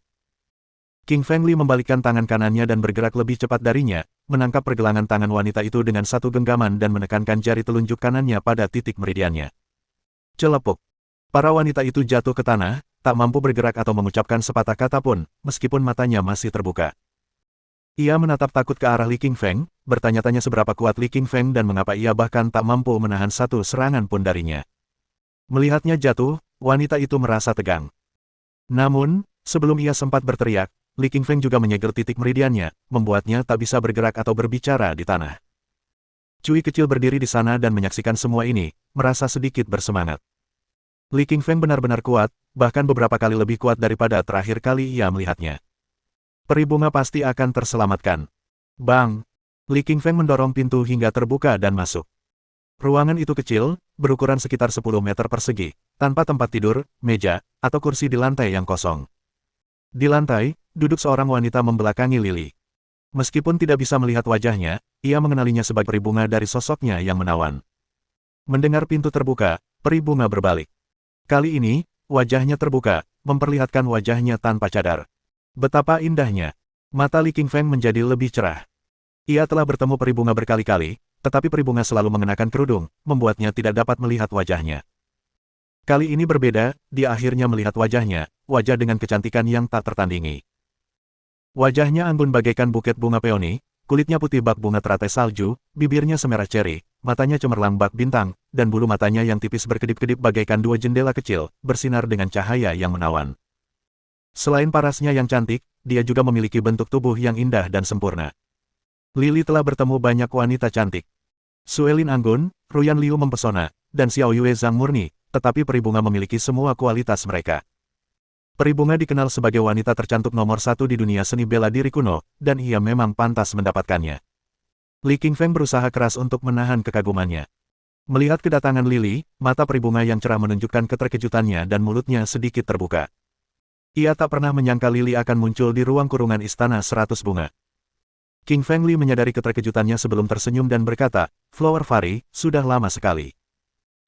King Fengli membalikkan tangan kanannya dan bergerak lebih cepat darinya, menangkap pergelangan tangan wanita itu dengan satu genggaman dan menekankan jari telunjuk kanannya pada titik meridiannya. Celepuk. Para wanita itu jatuh ke tanah, tak mampu bergerak atau mengucapkan sepatah kata pun, meskipun matanya masih terbuka. Ia menatap takut ke arah Li Qingfeng, bertanya-tanya seberapa kuat Li Qingfeng dan mengapa ia bahkan tak mampu menahan satu serangan pun darinya. Melihatnya jatuh, wanita itu merasa tegang. Namun, sebelum ia sempat berteriak, Li Qingfeng juga menyegel titik meridiannya, membuatnya tak bisa bergerak atau berbicara di tanah. Cui kecil berdiri di sana dan menyaksikan semua ini, merasa sedikit bersemangat. Li Qingfeng benar-benar kuat, bahkan beberapa kali lebih kuat daripada terakhir kali ia melihatnya. Peri bunga pasti akan terselamatkan. Bang! Li Qingfeng mendorong pintu hingga terbuka dan masuk. Ruangan itu kecil, berukuran sekitar 10 meter persegi, tanpa tempat tidur, meja, atau kursi di lantai yang kosong. Di lantai, duduk seorang wanita membelakangi Lily. Meskipun tidak bisa melihat wajahnya, ia mengenalinya sebagai peri bunga dari sosoknya yang menawan. Mendengar pintu terbuka, peri bunga berbalik. Kali ini, wajahnya terbuka, memperlihatkan wajahnya tanpa cadar. Betapa indahnya. Mata Li Qingfeng menjadi lebih cerah. Ia telah bertemu peri bunga berkali-kali, tetapi peri bunga selalu mengenakan kerudung, membuatnya tidak dapat melihat wajahnya. Kali ini berbeda, dia akhirnya melihat wajahnya, wajah dengan kecantikan yang tak tertandingi. Wajahnya anggun bagaikan buket bunga peoni, kulitnya putih bak bunga teratai salju, bibirnya semerah ceri, matanya cemerlang bak bintang, dan bulu matanya yang tipis berkedip-kedip bagaikan dua jendela kecil, bersinar dengan cahaya yang menawan. Selain parasnya yang cantik, dia juga memiliki bentuk tubuh yang indah dan sempurna. Lily telah bertemu banyak wanita cantik. Suelin anggun, Ruyan Liu mempesona, dan Xiao Yue Zhang murni, tetapi peri bunga memiliki semua kualitas mereka. Peri bunga dikenal sebagai wanita tercantik nomor 1 di dunia seni bela diri kuno, dan ia memang pantas mendapatkannya. Li Qingfeng berusaha keras untuk menahan kekagumannya. Melihat kedatangan Lily, mata peri bunga yang cerah menunjukkan keterkejutannya dan mulutnya sedikit terbuka. Ia tak pernah menyangka Lily akan muncul di ruang kurungan istana 100 bunga. King Fengli menyadari keterkejutannya sebelum tersenyum dan berkata, "Flower Fairy, sudah lama sekali."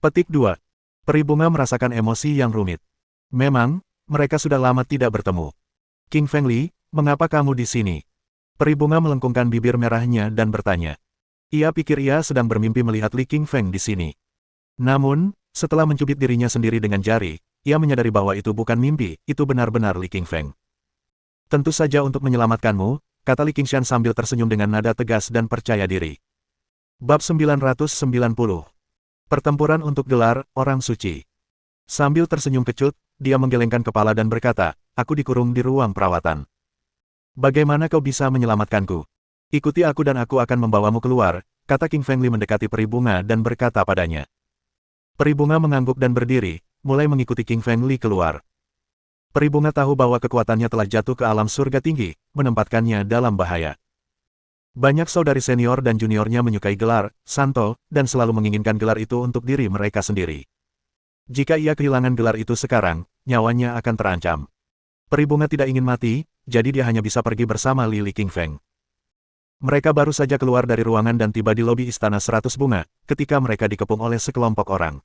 Petik 2. Peri bunga merasakan emosi yang rumit. Memang, mereka sudah lama tidak bertemu. King Fengli, mengapa kamu di sini? Peri bunga melengkungkan bibir merahnya dan bertanya. Ia pikir ia sedang bermimpi melihat Li Qingfeng di sini. Namun, setelah mencubit dirinya sendiri dengan jari, ia menyadari bahwa itu bukan mimpi, itu benar-benar Li Qingfeng. Tentu saja untuk menyelamatkanmu, kata Li Qingshan sambil tersenyum dengan nada tegas dan percaya diri. Bab 990. Pertempuran untuk gelar Orang Suci. Sambil tersenyum kecut, dia menggelengkan kepala dan berkata, "Aku dikurung di ruang perawatan. Bagaimana kau bisa menyelamatkanku? Ikuti aku dan aku akan membawamu keluar," kata King Fengli mendekati peri bunga dan berkata padanya. Peri bunga mengangguk dan berdiri, mulai mengikuti King Fengli keluar. Peri bunga tahu bahwa kekuatannya telah jatuh ke alam surga tinggi, menempatkannya dalam bahaya. Banyak saudari senior dan juniornya menyukai gelar, Santo, dan selalu menginginkan gelar itu untuk diri mereka sendiri. Jika ia kehilangan gelar itu sekarang, nyawanya akan terancam. Peri bunga tidak ingin mati, jadi dia hanya bisa pergi bersama Li Qingfeng. Mereka baru saja keluar dari ruangan dan tiba di lobi istana 100 bunga, ketika mereka dikepung oleh sekelompok orang.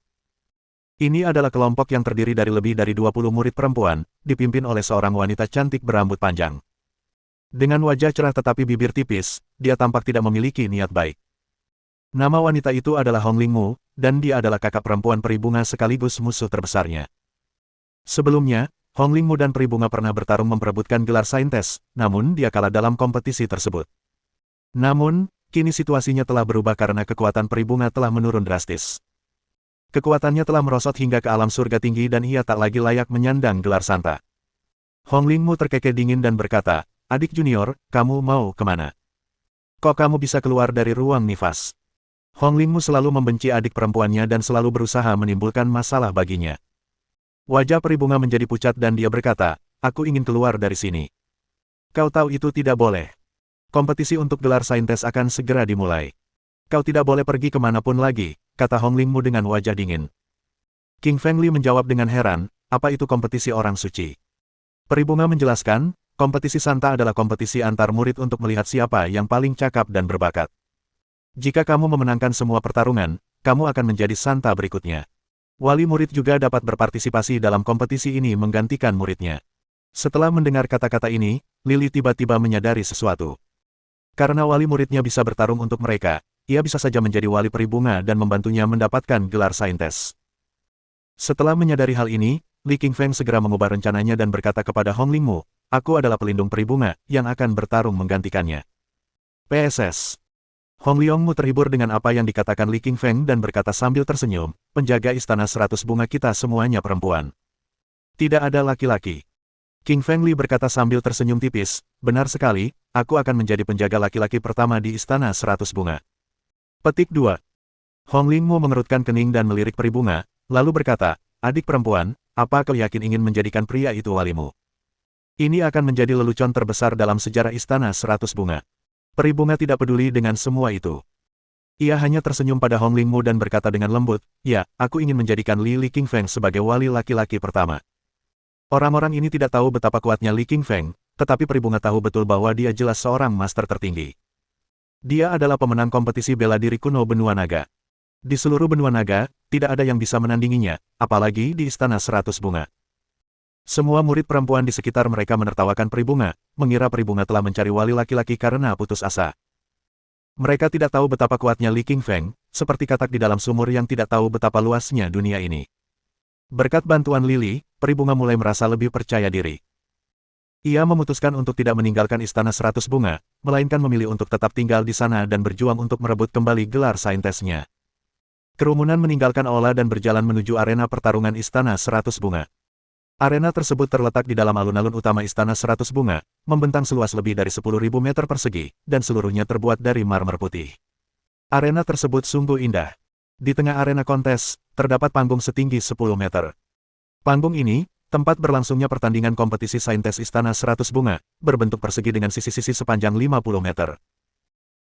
Ini adalah kelompok yang terdiri dari lebih dari 20 murid perempuan, dipimpin oleh seorang wanita cantik berambut panjang. Dengan wajah cerah tetapi bibir tipis, dia tampak tidak memiliki niat baik. Nama wanita itu adalah Hong Lingmu, dan dia adalah kakak perempuan peri bunga sekaligus musuh terbesarnya. Sebelumnya, Hong Lingmu dan peri bunga pernah bertarung memperebutkan gelar saintes, namun dia kalah dalam kompetisi tersebut. Namun, kini situasinya telah berubah karena kekuatan peri bunga telah menurun drastis. Kekuatannya telah merosot hingga ke alam surga tinggi dan ia tak lagi layak menyandang gelar santa. Hong Lingmu terkekeh dingin dan berkata, "Adik junior, kamu mau kemana? Kok kamu bisa keluar dari ruang nifas?" Hong Lingmu selalu membenci adik perempuannya dan selalu berusaha menimbulkan masalah baginya. Wajah peri bunga menjadi pucat dan dia berkata, "Aku ingin keluar dari sini. Kau tahu itu tidak boleh. Kompetisi untuk gelar saintes akan segera dimulai. Kau tidak boleh pergi kemanapun lagi," kata Hong Lingmu dengan wajah dingin. King Feng Li menjawab dengan heran, "Apa itu kompetisi orang suci?" Peri bunga menjelaskan, kompetisi santa adalah kompetisi antar murid untuk melihat siapa yang paling cakap dan berbakat. Jika kamu memenangkan semua pertarungan, kamu akan menjadi santa berikutnya. Wali murid juga dapat berpartisipasi dalam kompetisi ini menggantikan muridnya. Setelah mendengar kata-kata ini, Lily tiba-tiba menyadari sesuatu. Karena wali muridnya bisa bertarung untuk mereka, ia bisa saja menjadi wali peri bunga dan membantunya mendapatkan gelar saintes. Setelah menyadari hal ini, Li Qingfeng segera mengubah rencananya dan berkata kepada Hong Lingmu, "Aku adalah pelindung peri bunga yang akan bertarung menggantikannya." PSS. Hong Liongmu terhibur dengan apa yang dikatakan Li Qingfeng dan berkata sambil tersenyum, "Penjaga istana 100 bunga kita semuanya perempuan. Tidak ada laki-laki." King Feng Li berkata sambil tersenyum tipis, "Benar sekali, aku akan menjadi penjaga laki-laki pertama di istana 100 bunga." Petik 2. Hong Lingmu mengerutkan kening dan melirik peri bunga, lalu berkata, "Adik perempuan, apa kau yakin ingin menjadikan pria itu walimu? Ini akan menjadi lelucon terbesar dalam sejarah istana 100 bunga." Peri bunga tidak peduli dengan semua itu. Ia hanya tersenyum pada Hong Lingmu dan berkata dengan lembut, "Ya, aku ingin menjadikan Li Qingfeng sebagai wali laki-laki pertama." Orang-orang ini tidak tahu betapa kuatnya Li Qingfeng, tetapi peri bunga tahu betul bahwa dia jelas seorang master tertinggi. Dia adalah pemenang kompetisi bela diri kuno benua naga. Di seluruh benua naga, tidak ada yang bisa menandinginya, apalagi di istana 100 bunga. Semua murid perempuan di sekitar mereka menertawakan peri bunga, mengira peri bunga telah mencari wali laki-laki karena putus asa. Mereka tidak tahu betapa kuatnya Li Qingfeng, seperti katak di dalam sumur yang tidak tahu betapa luasnya dunia ini. Berkat bantuan Lily, peri bunga mulai merasa lebih percaya diri. Ia memutuskan untuk tidak meninggalkan istana 100 bunga, melainkan memilih untuk tetap tinggal di sana dan berjuang untuk merebut kembali gelar saintesnya. Kerumunan meninggalkan aula dan berjalan menuju arena pertarungan istana 100 bunga. Arena tersebut terletak di dalam alun-alun utama istana 100 bunga, membentang seluas lebih dari 10.000 meter persegi, dan seluruhnya terbuat dari marmer putih. Arena tersebut sungguh indah. Di tengah arena kontes, terdapat panggung setinggi 10 meter. Panggung ini, tempat berlangsungnya pertandingan kompetisi saintes istana 100 bunga, berbentuk persegi dengan sisi-sisi sepanjang 50 meter.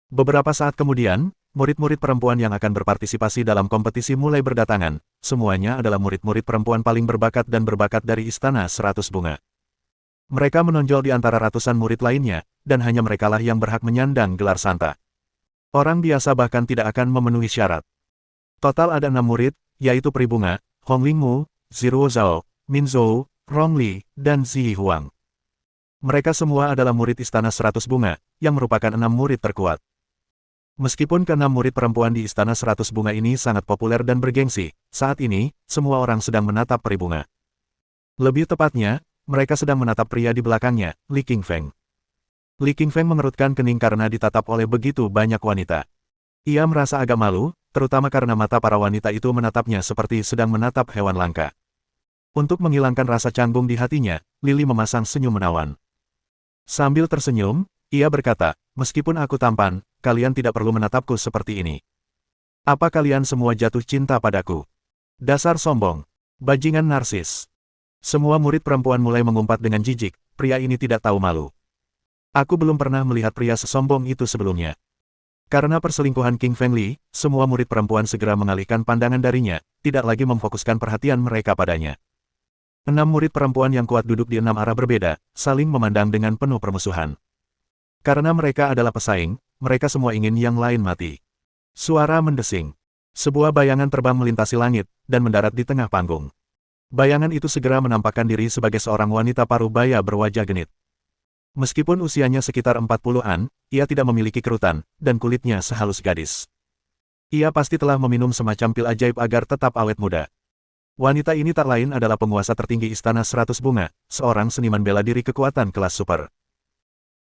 Beberapa saat kemudian, murid-murid perempuan yang akan berpartisipasi dalam kompetisi mulai berdatangan. Semuanya adalah murid-murid perempuan paling berbakat dan berbakat dari istana 100 bunga. Mereka menonjol di antara ratusan murid lainnya, dan hanya merekalah yang berhak menyandang gelar santa. Orang biasa bahkan tidak akan memenuhi syarat. Total ada 6 murid, yaitu peri bunga, Hong Lingmu, Ziruo Zhao, Min Zhou, Rong Li, dan Zi Huang. Mereka semua adalah murid istana 100 bunga, yang merupakan 6 murid terkuat. Meskipun ke-6 murid perempuan di istana 100 bunga ini sangat populer dan bergengsi, saat ini, semua orang sedang menatap peri bunga. Lebih tepatnya, mereka sedang menatap pria di belakangnya, Li Qingfeng. Li Qingfeng mengerutkan kening karena ditatap oleh begitu banyak wanita. Ia merasa agak malu, terutama karena mata para wanita itu menatapnya seperti sedang menatap hewan langka. Untuk menghilangkan rasa canggung di hatinya, Lily memasang senyum menawan. Sambil tersenyum, ia berkata, "Meskipun aku tampan, kalian tidak perlu menatapku seperti ini. Apa kalian semua jatuh cinta padaku? Dasar sombong. Bajingan narsis." Semua murid perempuan mulai mengumpat dengan jijik, pria ini tidak tahu malu. Aku belum pernah melihat pria sesombong itu sebelumnya. Karena perselingkuhan King Feng Li, semua murid perempuan segera mengalihkan pandangan darinya, tidak lagi memfokuskan perhatian mereka padanya. 6 murid perempuan yang kuat duduk di 6 arah berbeda, saling memandang dengan penuh permusuhan. Karena mereka adalah pesaing, mereka semua ingin yang lain mati. Suara mendesing. Sebuah bayangan terbang melintasi langit, dan mendarat di tengah panggung. Bayangan itu segera menampakkan diri sebagai seorang wanita parubaya berwajah genit. Meskipun usianya sekitar 40-an, ia tidak memiliki kerutan, dan kulitnya sehalus gadis. Ia pasti telah meminum semacam pil ajaib agar tetap awet muda. Wanita ini tak lain adalah penguasa tertinggi Istana 100 Bunga, seorang seniman bela diri kekuatan kelas super.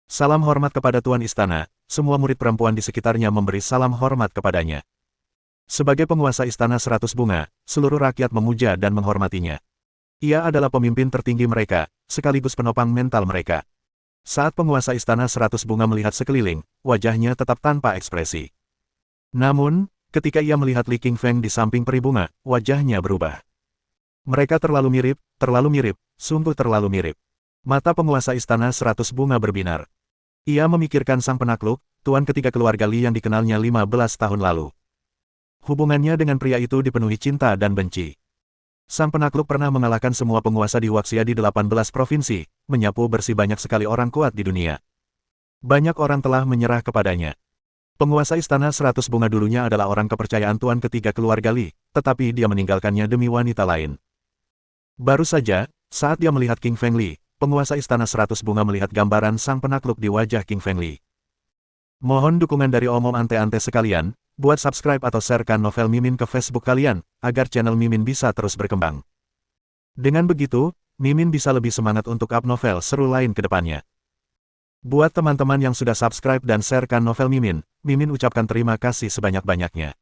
Salam hormat kepada Tuan Istana, semua murid perempuan di sekitarnya memberi salam hormat kepadanya. Sebagai penguasa Istana 100 Bunga, seluruh rakyat memuja dan menghormatinya. Ia adalah pemimpin tertinggi mereka, sekaligus penopang mental mereka. Saat penguasa Istana 100 Bunga melihat sekeliling, wajahnya tetap tanpa ekspresi. Namun, ketika ia melihat Li Qingfeng di samping peri bunga, wajahnya berubah. Mereka terlalu mirip, sungguh terlalu mirip. Mata penguasa Istana 100 Bunga berbinar. Ia memikirkan sang penakluk, tuan ketiga keluarga Li yang dikenalnya 15 tahun lalu. Hubungannya dengan pria itu dipenuhi cinta dan benci. Sang penakluk pernah mengalahkan semua penguasa di Huaxia di 18 provinsi, menyapu bersih banyak sekali orang kuat di dunia. Banyak orang telah menyerah kepadanya. Penguasa Istana 100 Bunga dulunya adalah orang kepercayaan tuan ketiga keluarga Li, tetapi dia meninggalkannya demi wanita lain. Baru saja, saat dia melihat King Feng Li, penguasa Istana 100 Bunga melihat gambaran sang penakluk di wajah King Feng Li. Mohon dukungan dari omom ante-ante sekalian, buat subscribe atau sharekan novel Mimin ke Facebook kalian, agar channel Mimin bisa terus berkembang. Dengan begitu, Mimin bisa lebih semangat untuk up novel seru lain ke depannya. Buat teman-teman yang sudah subscribe dan sharekan novel Mimin, Mimin ucapkan terima kasih sebanyak-banyaknya.